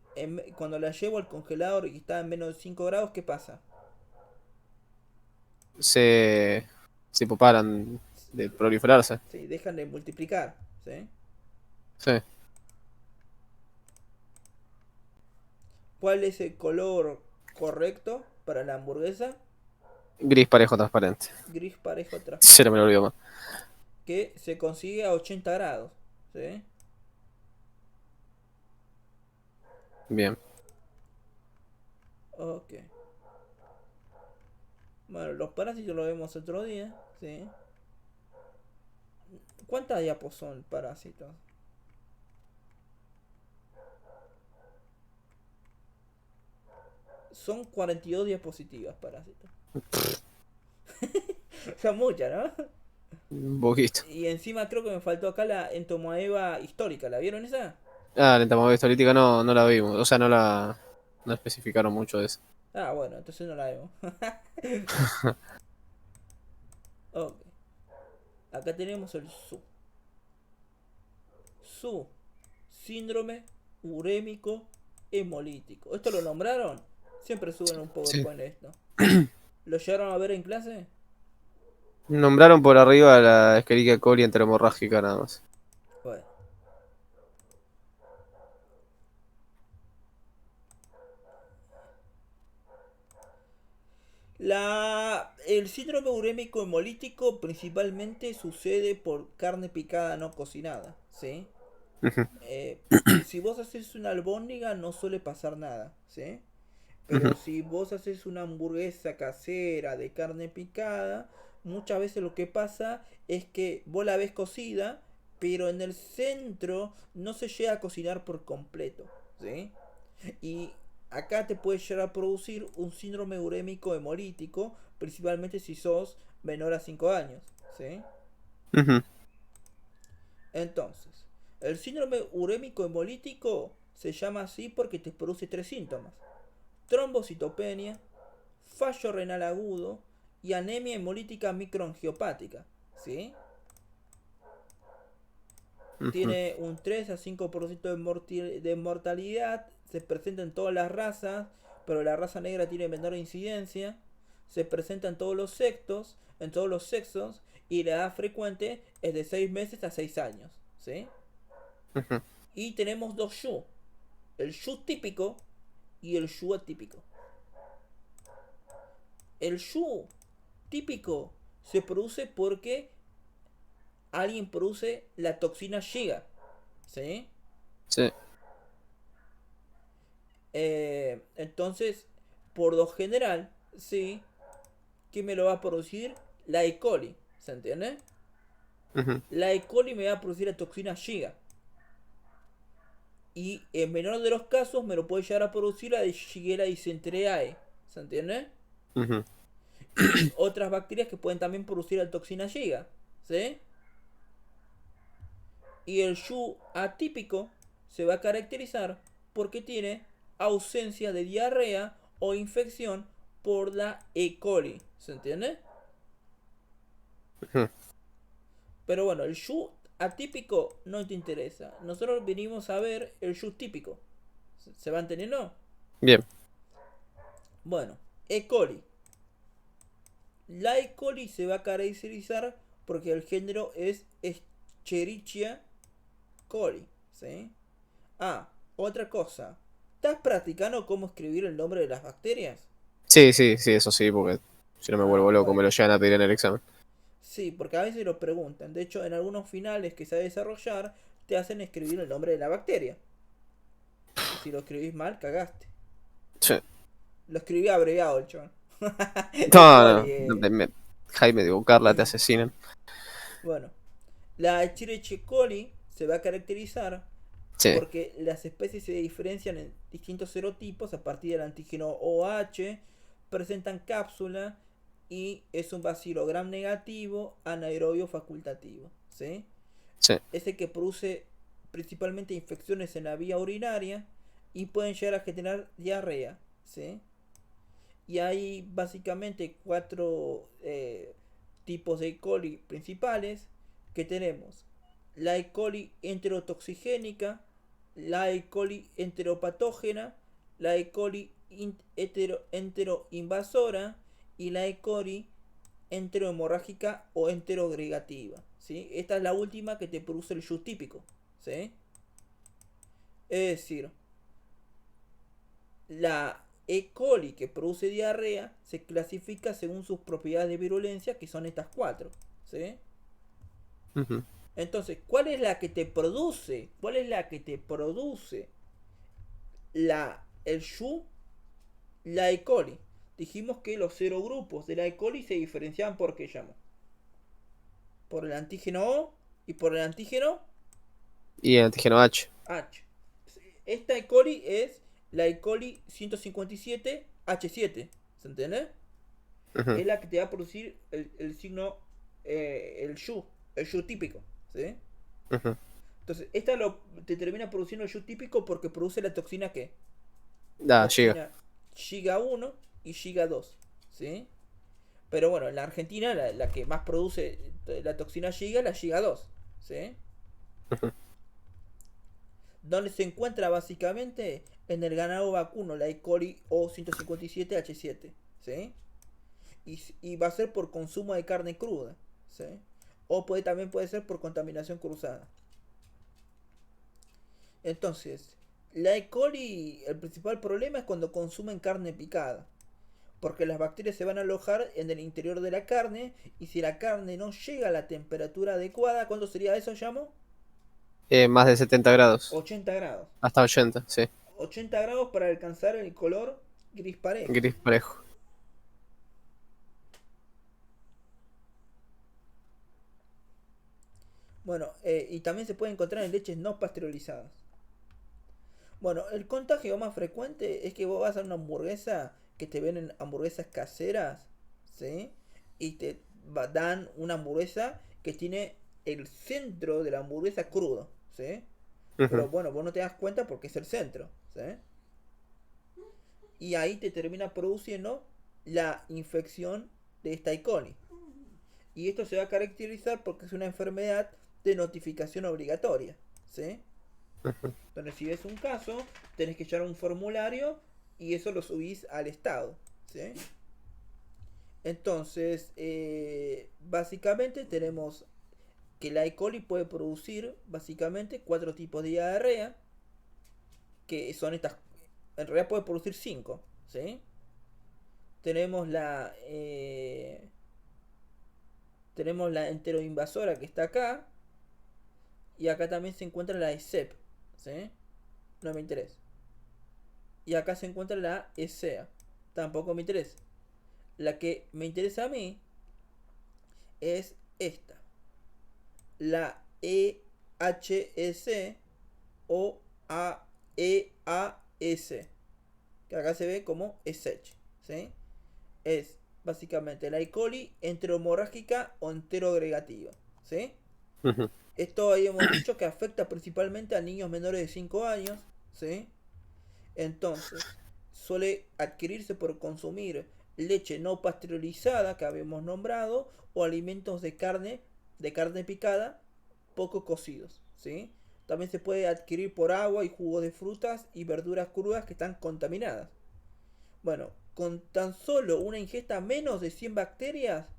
cuando la llevo al congelador y está en menos de 5 grados, ¿qué pasa? Se, se paran de proliferarse. Sí, dejan de multiplicar. ¿Sí? Sí. ¿Cuál es el color correcto para la hamburguesa? Gris parejo transparente. Gris parejo Se me lo transparente. olvidó más. Que se consigue a 80 grados. ¿Sí? Bien. Ok. Bueno, los parásitos los vemos otro día. ¿Sí? ¿Cuántas diapos son parásitos? Son 42 diapositivas parásitos. Son muchas, ¿no? Un poquito. Y encima creo que me faltó acá la entomoeba histórica. ¿La vieron esa? Ah, la entomología histolítica no la vimos. O sea, no especificaron mucho de eso. Ah, bueno, entonces no la vemos. Ok. Acá tenemos el SU. SU. Síndrome urémico hemolítico. ¿Esto lo nombraron? Siempre suben un Sí. PowerPoint de esto. ¿Lo llegaron a ver en clase? Nombraron por arriba la Escherichia coli enteromorrágica nada más. Bueno. El síndrome urémico hemolítico principalmente sucede por carne picada no cocinada, ¿sí? Ujú. Si vos haces una albóndiga no suele pasar nada, ¿sí? Pero si vos haces una hamburguesa casera de carne picada, muchas veces lo que pasa es que vos la ves cocida, pero en el centro no se llega a cocinar por completo, ¿sí? Y acá te puede llegar a producir un síndrome urémico hemolítico, principalmente si sos menor a 5 años, ¿sí? Ujú. Entonces, el síndrome urémico hemolítico se llama así porque te produce tres síntomas: trombocitopenia, fallo renal agudo y anemia hemolítica microangiopática, ¿sí? Ujú. Tiene un 3 a 5% de mortalidad, se presenta en todas las razas, pero la raza negra tiene menor incidencia, se presenta en todos los sexos, y la edad frecuente es de 6 meses a 6 años, ¿sí? Ujú. Y tenemos dos Shu, el Shu típico y el Shu atípico. El Shu típico se produce porque alguien produce la toxina Shiga, ¿sí? Sí. Entonces, por lo general, sí, ¿qué me lo va a producir? La E. coli, ¿se entiende? Ujú. La E. coli me va a producir la toxina Shiga. Y en menor de los casos me lo puede llegar a producir la de Shigella dysenteriae, ¿se entiende? Ujú. Y otras bacterias que pueden también producir la toxina Shiga, ¿sí? Y el Shu atípico se va a caracterizar porque tiene ausencia de diarrea o infección por la E. coli, ¿se entiende? Ujú. Pero bueno, el Shu atípico no te interesa. Nosotros venimos a ver el Shu típico. ¿Se va entendiendo? Bien. Bueno, E. coli. La E. coli se va a caracterizar porque el género es Escherichia coli, ¿sí? Ah, otra cosa. ¿Estás practicando cómo escribir el nombre de las bacterias? Sí, sí, sí, eso sí, porque si no me Ah, vuelvo loco, me bueno. lo llegan a pedir en el examen. Sí, porque a veces lo preguntan. De hecho, en algunos finales que se va a desarrollar, te hacen escribir el nombre de la bacteria. Y si lo escribís mal, cagaste. Sí. Lo escribí abreviado el chabón. E. No, coli. no, Jaime de Bucarla te asesinan. Bueno, la Escherichia coli se va a caracterizar Sí, porque las especies se diferencian en distintos serotipos a partir del antígeno OH, presentan cápsula y es un bacilo gram negativo anaerobio facultativo, ¿sí? sí, Es el que produce principalmente infecciones en la vía urinaria y pueden llegar a generar diarrea, ¿sí? Y hay básicamente cuatro tipos de E. coli principales que tenemos: la E. coli enterotoxigénica, la E. coli enteropatógena, la E. coli enteroinvasora y la E. coli enterohemorrágica o enterogregativa, ¿sí? Esta es la última que te produce el Shu típico, ¿sí? Es decir, la E. coli que produce diarrea se clasifica según sus propiedades de virulencia, que son estas cuatro, ¿sí? ujú. Entonces, ¿cuál es la que te produce? ¿Cuál es la que te produce el Shu? La E. coli. Dijimos que los serogrupos de la E. coli se diferenciaban por qué llamo. Por el antígeno O y por el antígeno Y el antígeno H. H. Esta E. coli es la E. coli 157H7. ¿Se entiende? Ujú. Es la que te va a producir el signo, el Shu típico, ¿sí? Ujú. Entonces, te termina produciendo el Shu típico porque produce la toxina ¿qué? Ah, llega. Toxina Giga 1 y Giga 2, ¿sí? Pero bueno, en la Argentina la que más produce la toxina Giga es la Giga 2, ¿sí? Ujú. Donde se encuentra básicamente en el ganado vacuno, la E. coli O157H7, ¿sí? Y va a ser por consumo de carne cruda, ¿sí? O también puede ser por contaminación cruzada. Entonces, la E. coli, el principal problema es cuando consumen carne picada, porque las bacterias se van a alojar en el interior de la carne y si la carne no llega a la temperatura adecuada, ¿cuánto sería eso, llamo? Más de 70 grados. 80 grados. Hasta 80, sí. 80 grados para alcanzar el color. Gris parejo. Gris parejo. Bueno, y también se puede encontrar en leches no pasteurizadas. Bueno, el contagio más frecuente es que vos vas a una hamburguesa que te venden hamburguesas caseras, ¿sí? Y te dan una hamburguesa que tiene el centro de la hamburguesa crudo, ¿sí? Pero Ujú. bueno, vos no te das cuenta porque es el centro, ¿sí? Y ahí te termina produciendo la infección de esta E. coli. Y esto se va a caracterizar porque es una enfermedad de notificación obligatoria, ¿sí? Ujú. Entonces, si ves un caso, tenés que llevar un formulario y eso lo subís al Estado, ¿sí? Entonces, básicamente tenemos que la E. coli puede producir básicamente cuatro tipos de diarrea, que son estas, en realidad puede producir cinco, ¿sí? Tenemos tenemos la enteroinvasora que está acá, y acá también se encuentra la ESEP, ¿sí? No me interesa. Y acá se encuentra la ESEA, tampoco me interesa. La que me interesa a mí es esta, la EHS o EAS, que acá se ve como ESECH, ¿sí? Es básicamente la E. coli enteromorrágica o enteroagregativa, ¿sí? Ujú. Esto habíamos dicho que afecta principalmente a niños menores de 5 años, ¿sí? Entonces, suele adquirirse por consumir leche no pasteurizada que habíamos nombrado o alimentos de carne picada poco cocidos, ¿sí? También se puede adquirir por agua y jugo de frutas y verduras crudas que están contaminadas. Bueno, con tan solo una ingesta menos de 100 bacterias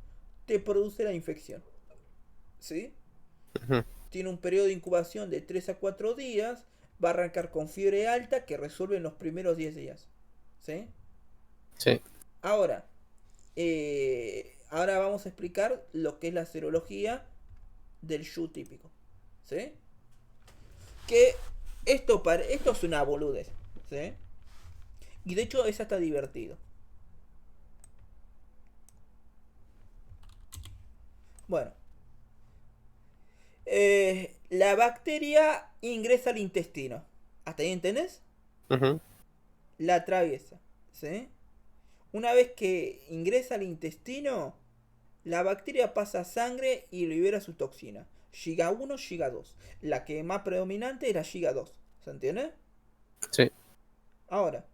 te produce la infección, ¿sí? Ujú. Tiene un periodo de incubación de 3 a 4 días, va a arrancar con fiebre alta que resuelve en los primeros 10 días, ¿sí? Sí. Ahora, ahora vamos a explicar lo que es la serología del Yu típico, ¿sí? Que esto es una boludez, ¿sí? Y de hecho es hasta divertido. Bueno, la bacteria ingresa al intestino. ¿Hasta ahí entendés? Ujú. La atraviesa, ¿sí? Una vez que ingresa al intestino, la bacteria pasa a sangre y libera su toxina. Giga 1, Giga 2. La que más predominante es la Giga 2. ¿Se entiende? Sí. Ahora,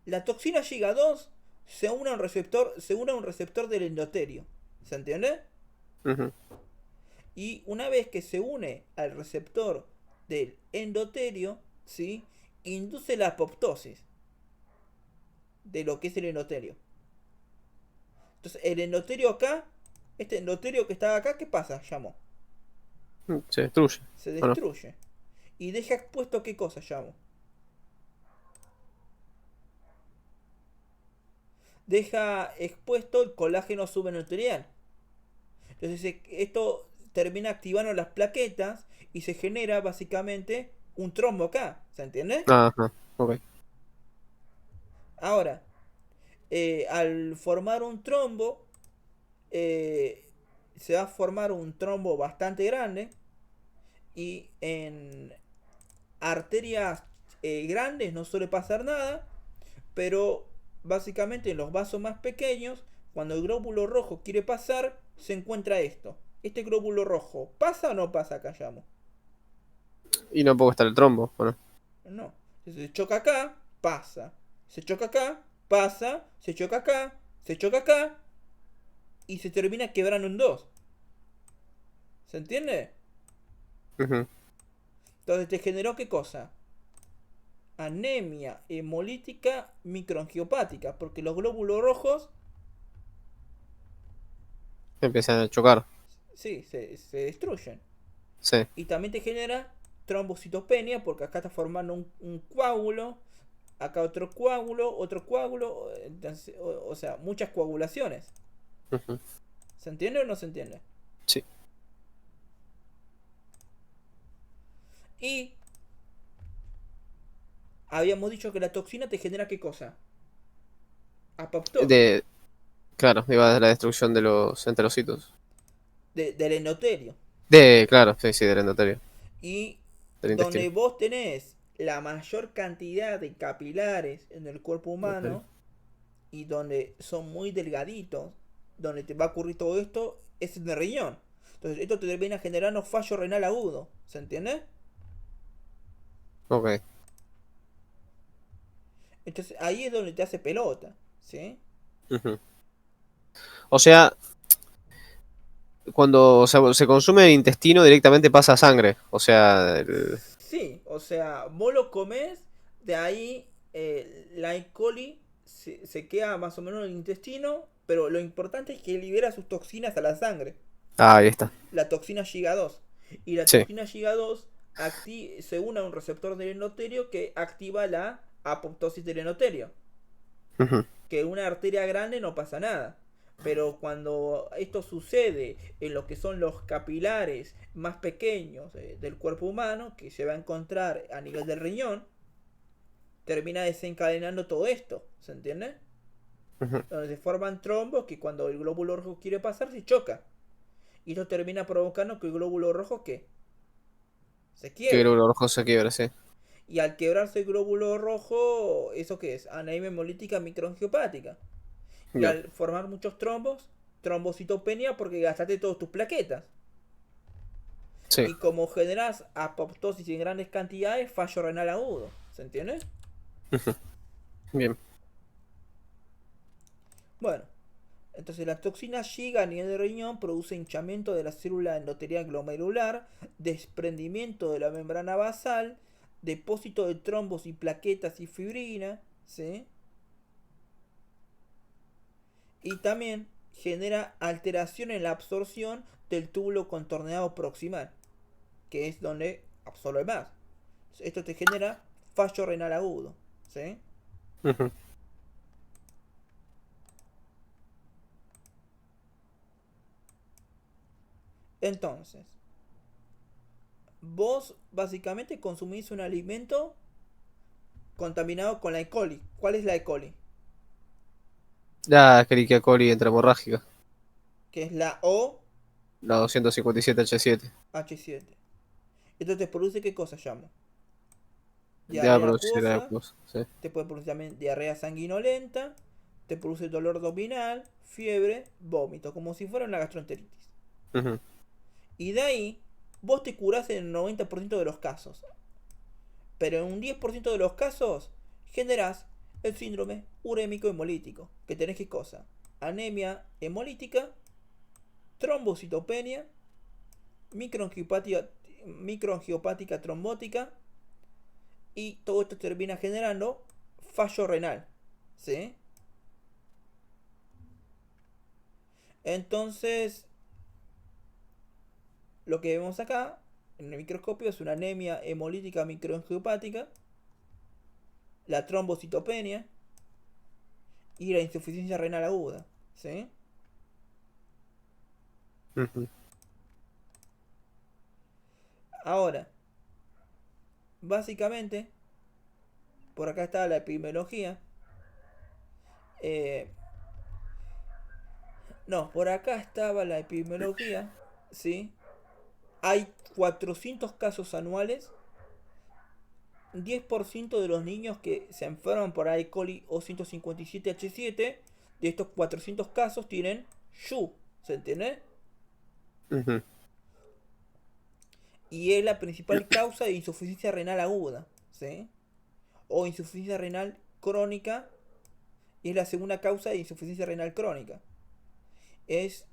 la toxina Giga 2 se une a un receptor del endotelio. ¿Se entiende? Ujú. Y una vez que se une al receptor del endotelio, ¿sí? Induce la apoptosis de lo que es el endotelio. Entonces, el endotelio acá, este endotelio que estaba acá, ¿qué pasa? Llamó. Se destruye. Se Bueno. destruye. Y deja expuesto qué cosa, llamo. Deja expuesto el colágeno subendoterial. Entonces esto termina activando las plaquetas y se genera básicamente un trombo acá. ¿Se entiende? Ajá. Ok. Ahora, al formar un trombo, eh, se va a formar un trombo bastante grande y en arterias grandes no suele pasar nada, pero básicamente en los vasos más pequeños, cuando el glóbulo rojo quiere pasar, se encuentra esto. Este glóbulo rojo, ¿pasa o no pasa acá, llamo? Y no puedo estar el trombo. Bueno. No. Se choca acá, pasa. Se choca acá, pasa. Se choca acá, se choca acá. Y se termina quebrando en dos. ¿Se entiende? Ujú. Entonces te generó qué cosa? Anemia hemolítica microangiopática. Porque los glóbulos rojos, Empiezan a chocar. sí, se destruyen. Sí. Y también te genera trombocitopenia porque acá está formando un coágulo, acá otro coágulo, entonces, o sea, muchas coagulaciones. Ujú. ¿Se entiende o no se entiende? Sí. Y habíamos dicho que la toxina te genera qué cosa? Apoptosis. De, claro, iba de la destrucción de los enterocitos. Del endotelio. Claro, sí, sí, del endotelio, Y del intestino. donde vos tenés la mayor cantidad de capilares en el cuerpo Ok. humano y donde son muy delgaditos, donde te va a ocurrir todo esto, es en el riñón. Entonces esto te termina generando fallo renal agudo. ¿Se entiende? Ok. Entonces ahí es donde te hace pelota. ¿Sí? Ujú. O sea, cuando se consume el intestino directamente pasa a sangre. O sea, Sí, o sea, vos lo comes, de ahí la E. coli se queda más o menos en el intestino, pero lo importante es que libera sus toxinas a la sangre. ahí está. La toxina Giga-2. Y la Sí. toxina Giga-2 se une a un receptor del endotelio que activa la apoptosis del endotelio. Ujú. Que en una arteria grande no pasa nada. Pero cuando esto sucede en lo que son los capilares más pequeños del cuerpo humano, que se va a encontrar a nivel del riñón, termina desencadenando todo esto. ¿Se entiende? Ujú. Donde se forman trombos que cuando el glóbulo rojo quiere pasar se choca. Y esto termina provocando que el glóbulo rojo ¿qué? Se Que quiebre. el rojo se quiebra, sí. Y al quebrarse el glóbulo rojo, ¿eso qué es? Anemia hemolítica microangiopática. Y Bien. al formar muchos trombos, trombocitopenia porque gastaste todas tus plaquetas. Sí. Y como generas apoptosis en grandes cantidades, fallo renal agudo. ¿Se entiende? Ujú. Bien. Bueno, entonces la toxina Giga a nivel de riñón produce hinchamiento de la célula endotelial glomerular, desprendimiento de la membrana basal, depósito de trombos y plaquetas y fibrina, ¿sí? Y también genera alteración en la absorción del túbulo contorneado proximal, que es donde absorbe más. Esto te genera fallo renal agudo. ¿Sí? Ujú. Entonces, vos básicamente consumís un alimento contaminado con la E. coli. ¿Cuál es la E. coli? La Escherichia coli hemorrágica. Que es la OH7. La 257H7. Esto te produce qué cosa llamo? De a Diarrea producir acuosa, acuosa, sí. te puede producir también diarrea sanguinolenta, te produce dolor abdominal, fiebre, vómito, como si fuera una gastroenteritis. Ujú. Y de ahí, vos te curás en el 90% de los casos. Pero en un 10% de los casos, generás el síndrome urémico hemolítico. Que tenés qué cosa? Anemia hemolítica, trombocitopenia, microangiopática trombótica. Y todo esto termina generando fallo renal. ¿Sí? Entonces, lo que vemos acá en el microscopio es una anemia hemolítica microangiopática, la trombocitopenia y la insuficiencia renal aguda. ¿Sí? Ujú. Ahora, básicamente, por acá está la epidemiología. Eh, no, por acá estaba la epidemiología. ¿Sí? Hay 400 casos anuales. 10% de los niños que se enferman por E. coli O157H7, de estos 400 casos tienen SHU, ¿se entiende? Ujú. Y es la principal causa de insuficiencia renal aguda, ¿sí? O insuficiencia renal crónica, y es la segunda causa de insuficiencia renal crónica. Es,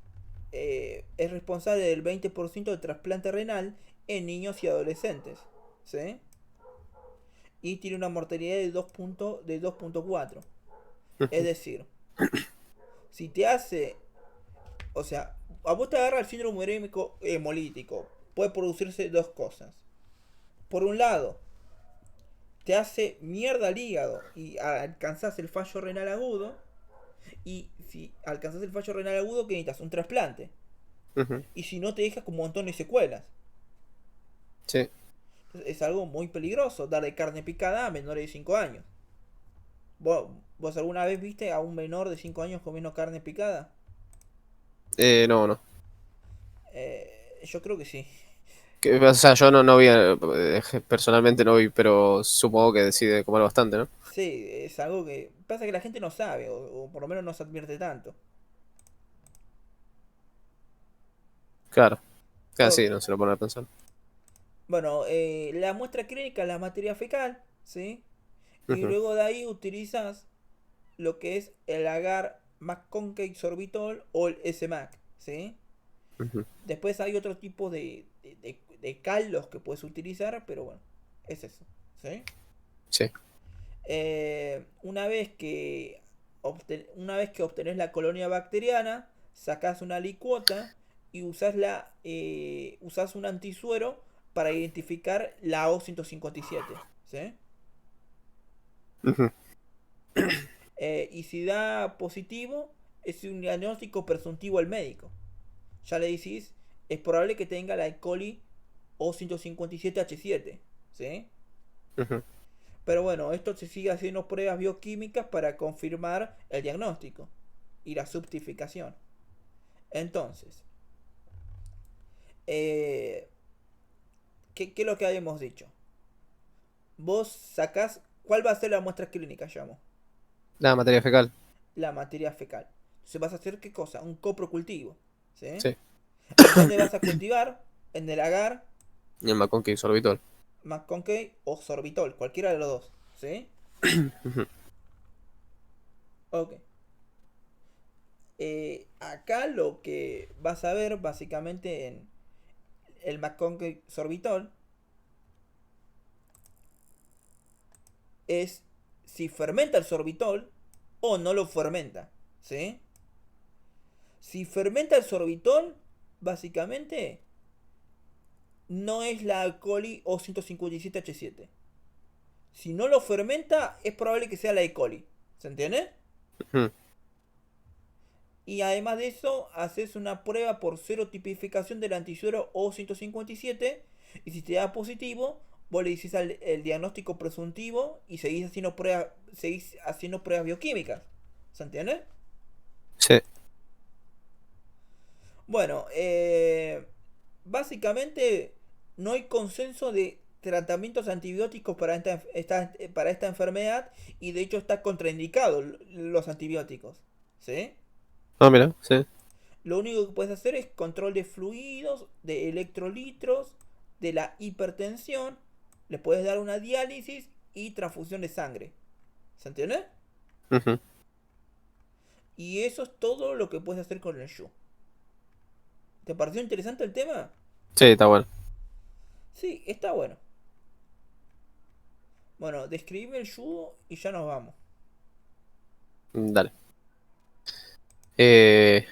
es responsable del 20% de trasplante renal en niños y adolescentes, ¿sí? Y tiene una mortalidad de 2.4. Es Ujú. decir, si te hace, o sea, a vos te agarra el síndrome urémico hemolítico, puede producirse dos cosas. Por un lado, te hace mierda al hígado y alcanzás el fallo renal agudo. Y si alcanzás el fallo renal agudo, ¿qué necesitas? Un trasplante. Ujú. Y si no, te dejas con un montón de secuelas. Sí. Entonces, es algo muy peligroso darle carne picada a menores de 5 años. ¿Vos, vos alguna vez viste a un menor de 5 años comiendo carne picada? No, no. Yo creo que sí. O sea, yo no vi, personalmente no vi, pero supongo que decide comer bastante, ¿no? Sí, es algo que pasa que la gente no sabe, o por lo menos no se advierte tanto. Claro. Claro, Ok. sí, no se lo pone a pensar. Bueno, la muestra clínica es la materia fecal, ¿sí? Y Ujú, luego de ahí utilizas lo que es el agar McConkey sorbitol o el SMAC, ¿sí? ujú. Después hay otro tipo de caldos que puedes utilizar, pero bueno, es eso, ¿sí? Sí. Una vez que obtenés la colonia bacteriana, sacás una licuota y usás un antisuero para identificar la O157, ¿sí? Ujú. Y si da positivo, es un diagnóstico presuntivo al médico. Ya le decís, es probable que tenga la E. coli O157H7, ¿sí? Ujú. Pero bueno, esto se sigue haciendo pruebas bioquímicas para confirmar el diagnóstico y la subtificación. Entonces, eh, ¿qué es lo que habíamos dicho? Vos sacás, ¿cuál va a ser la muestra clínica, llamo? La materia fecal. La materia fecal. Entonces vas a hacer qué cosa? Un coprocultivo, ¿sí? Sí. ¿En dónde vas a cultivar? En el agar, Y el McConkey sorbitol. McConkey o sorbitol, cualquiera de los dos, ¿sí? Ujú. Ok. Acá lo que vas a ver básicamente en el McConkey sorbitol es si fermenta el sorbitol o no lo fermenta, ¿sí? Si fermenta el sorbitol, básicamente no es la E. coli O157H7. Si no lo fermenta, es probable que sea la E. coli. ¿Se entiende? Ujú. Y además de eso, haces una prueba por cero tipificación del antisuero O157. Y si te da positivo, vos le dices el diagnóstico presuntivo y seguís haciendo pruebas bioquímicas. ¿Se entiende? Sí. Bueno, básicamente no hay consenso de tratamientos antibióticos para esta enfermedad y de hecho está contraindicado los antibióticos. ¿Sí? Ah, mira, sí. Lo único que puedes hacer es control de fluidos, de electrolitos, de la hipertensión, le puedes dar una diálisis y transfusión de sangre. ¿Se entiende? Ujú. Y eso es todo lo que puedes hacer con el SHU. ¿Te pareció interesante el tema? Sí, está bueno. Sí, está bueno. Bueno, describime el judo y ya nos vamos. Dale. Eh,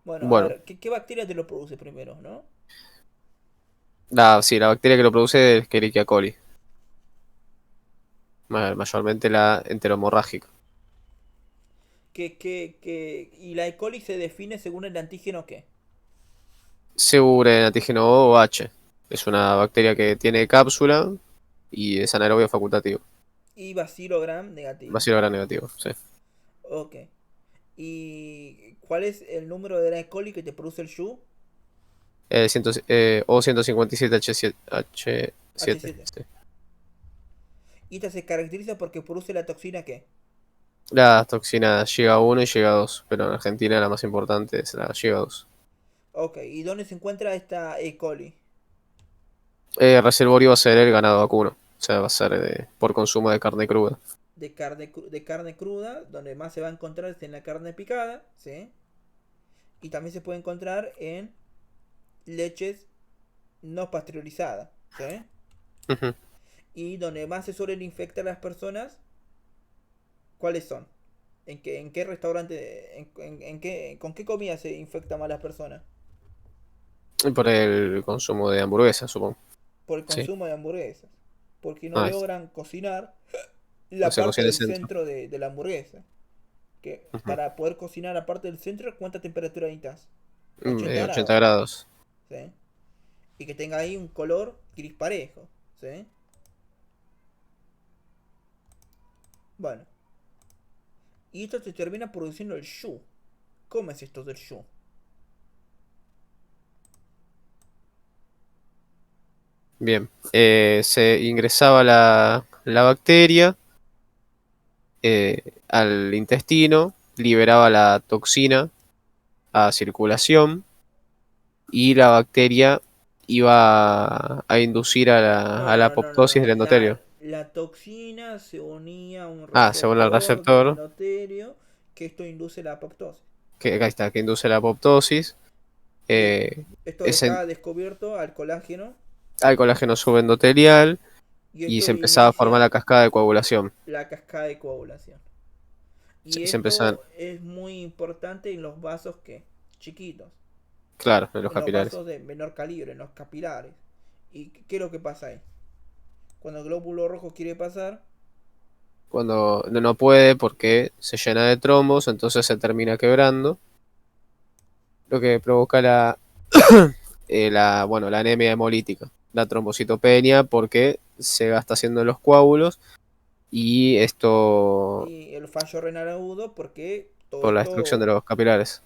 Bueno, a bueno, ver, ¿qué bacteria te lo produce primero, no? sí, la bacteria que lo produce es Escherichia coli. Mayormente la enteromorrágica. Y la E. coli se define según el antígeno qué? Segura en antígeno O o H. Es una bacteria que tiene cápsula y es anaerobio facultativo. Y Bacilo gram negativo. Bacilo gram negativo, sí. Ok. ¿Y cuál es el número de la E. coli que te produce el SHU? O157H7. H7, H7. sí. Y esta se caracteriza porque produce la toxina qué? Las toxinas llega 1 y llega 2, pero en Argentina la más importante es la llega 2. Ok, ¿y dónde se encuentra esta E. coli? Reservorio va a ser el ganado vacuno. O sea, va a ser por consumo de carne cruda. De carne cruda, donde más se va a encontrar es en la carne picada, ¿sí? Y también se puede encontrar en leches no pasteurizadas, ¿sí? Ujú. Y donde más se suelen infectar las personas, ¿cuáles son? En qué restaurante, con qué comida se infecta más las personas? Y por el consumo de hamburguesas, supongo. Por el Sí. consumo de hamburguesas. Porque no Ah, logran cocinar no la se parte cocina el del centro. centro de la hamburguesa. Que Ujú. para poder cocinar la parte del centro, ¿cuánta temperatura necesitas? 80 80 grados. grados. ¿Sí? Y que tenga ahí un color gris parejo. ¿Sí? Bueno, y esto se termina produciendo el Shu. ¿Cómo es esto del Shu? Bien. Se ingresaba la bacteria al intestino, liberaba la toxina a circulación y la bacteria iba a inducir a No, la no, no, no, apoptosis no. del endotelio. La toxina se unía a un Ah, según el receptor del receptor, endotelio, que esto induce la apoptosis. que acá está, que induce la apoptosis, Y eh, esto ese, dejaba descubierto al colágeno al colágeno subendotelial y y esto se empezaba a formar la inicia cascada de coagulación. la cascada de coagulación. Sí, Y se empezaban, esto es muy importante en los vasos que chiquitos, claro, en los en los capilares. vasos de menor calibre, en los capilares. ¿Y qué es lo que pasa ahí? Cuando el glóbulo rojo quiere pasar, Cuando no puede porque se llena de trombos, entonces se termina quebrando, lo que provoca bueno, la anemia hemolítica, la trombocitopenia, porque se gasta haciendo los coágulos y esto y el fallo renal agudo, porque todo por la destrucción de los capilares.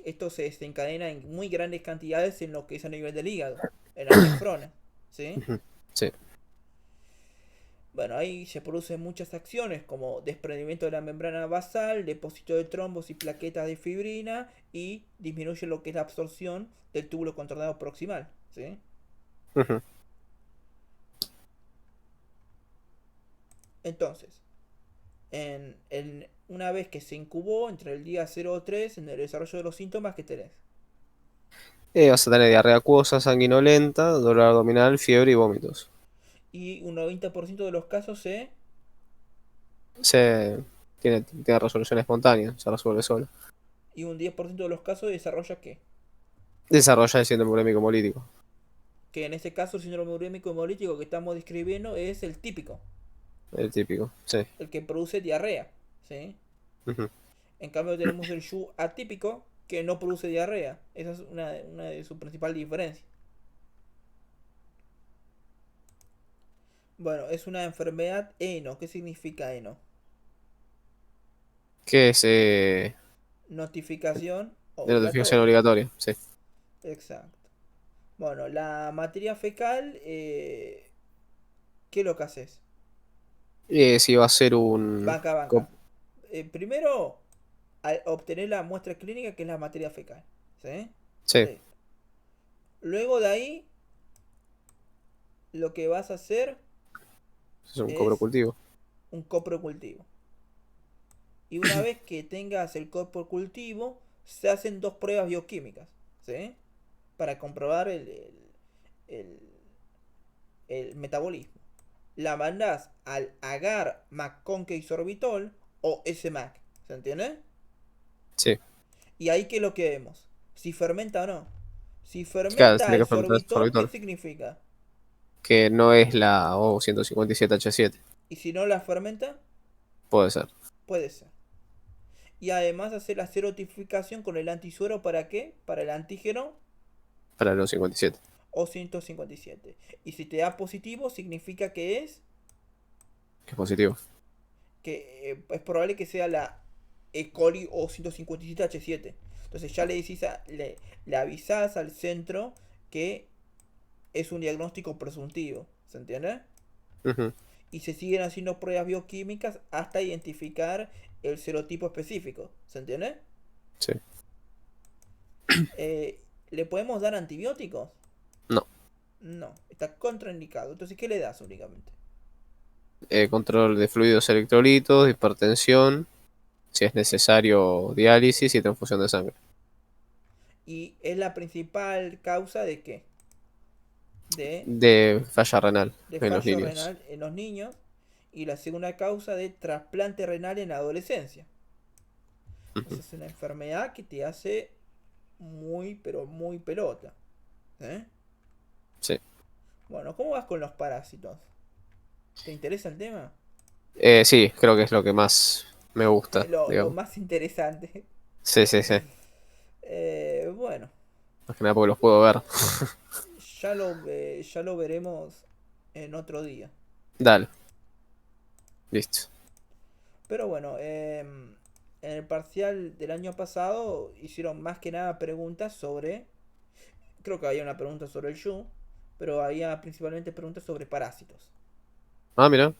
esto se desencadena en muy grandes cantidades en lo que es a nivel del hígado, en la nefrona, ¿sí? Ujú, sí, Bueno, ahí se producen muchas acciones como desprendimiento de la membrana basal, depósito de trombos y plaquetas de fibrina y disminuye lo que es la absorción del túbulo contornado proximal, ¿sí? ujú. Entonces, una vez que se incubó entre el día 0 o 3 en el desarrollo de los síntomas que tenés. Vas a tener diarrea acuosa, sanguinolenta, dolor abdominal, fiebre y vómitos. Y un 90% de los casos Tiene resolución espontánea, se resuelve solo. y un 10% de los casos desarrolla ¿qué? Desarrolla el síndrome urémico hemolítico, Que en este caso el síndrome urémico hemolítico que estamos describiendo es el típico, el típico, sí. el que produce diarrea, ¿sí? Ujú. En cambio tenemos el Shu atípico que no produce diarrea. Esa es una de sus principales diferencias. Bueno, es una enfermedad eno. ¿Qué significa eno? Que es Notificación de notificación ovulatoria. obligatoria, sí. Exacto. Bueno, la materia fecal, ¿qué es lo que haces? Si va a ser un... Banca, banca. Primero, al obtener la muestra clínica, que es la materia fecal. ¿Sí? Sí, Listo. Luego de ahí, lo que vas a hacer es un es coprocultivo. un coprocultivo. Y una vez que tengas el coprocultivo, se hacen dos pruebas bioquímicas. ¿Sí? Para comprobar el, el metabolismo. La mandas al agar McConkey sorbitol o SMAC. ¿Se entiende? Sí, Y ahí que lo que vemos. Si fermenta o no. Si claro, fermenta tiene el que fermentar el sorbitol, ¿qué sorbitol, significa? que no es la O157H7, Y si no la fermenta, puede ser, puede ser. Y además hacer la serotificación con el antisuero, ¿para qué? Para el antígeno para el O57, O157. Y si te da positivo, significa que es positivo. que es probable que sea la E. coli O157H7. Entonces ya le decís le avisás al centro que es un diagnóstico presuntivo. ¿Se entiende? Ujú, Y se siguen haciendo pruebas bioquímicas hasta identificar el serotipo específico. ¿Se entiende? sí, ¿Le podemos dar antibióticos? no. No, está contraindicado. Entonces, ¿qué le das únicamente? Control de fluidos electrolitos, hipertensión, si es necesario diálisis y transfusión de sangre. Y es la principal causa de qué? De, De falla renal de en los fallo niños. renal en los niños. Y la segunda causa de trasplante renal en la adolescencia. Ujú, Esa es una enfermedad que te hace muy, pero muy pelota. ¿Eh? sí. Bueno, ¿cómo vas con los parásitos? ¿Te interesa el tema? Sí, creo que es lo que más me gusta, Lo digamos. más interesante. Sí, sí, sí. Bueno, Más que nada porque los puedo ver. ya lo veremos en otro día. Dale, listo. Pero bueno, en el parcial del año pasado hicieron más que nada preguntas sobre, creo que había una pregunta sobre el Yu, pero había principalmente preguntas sobre parásitos. Ah, mira.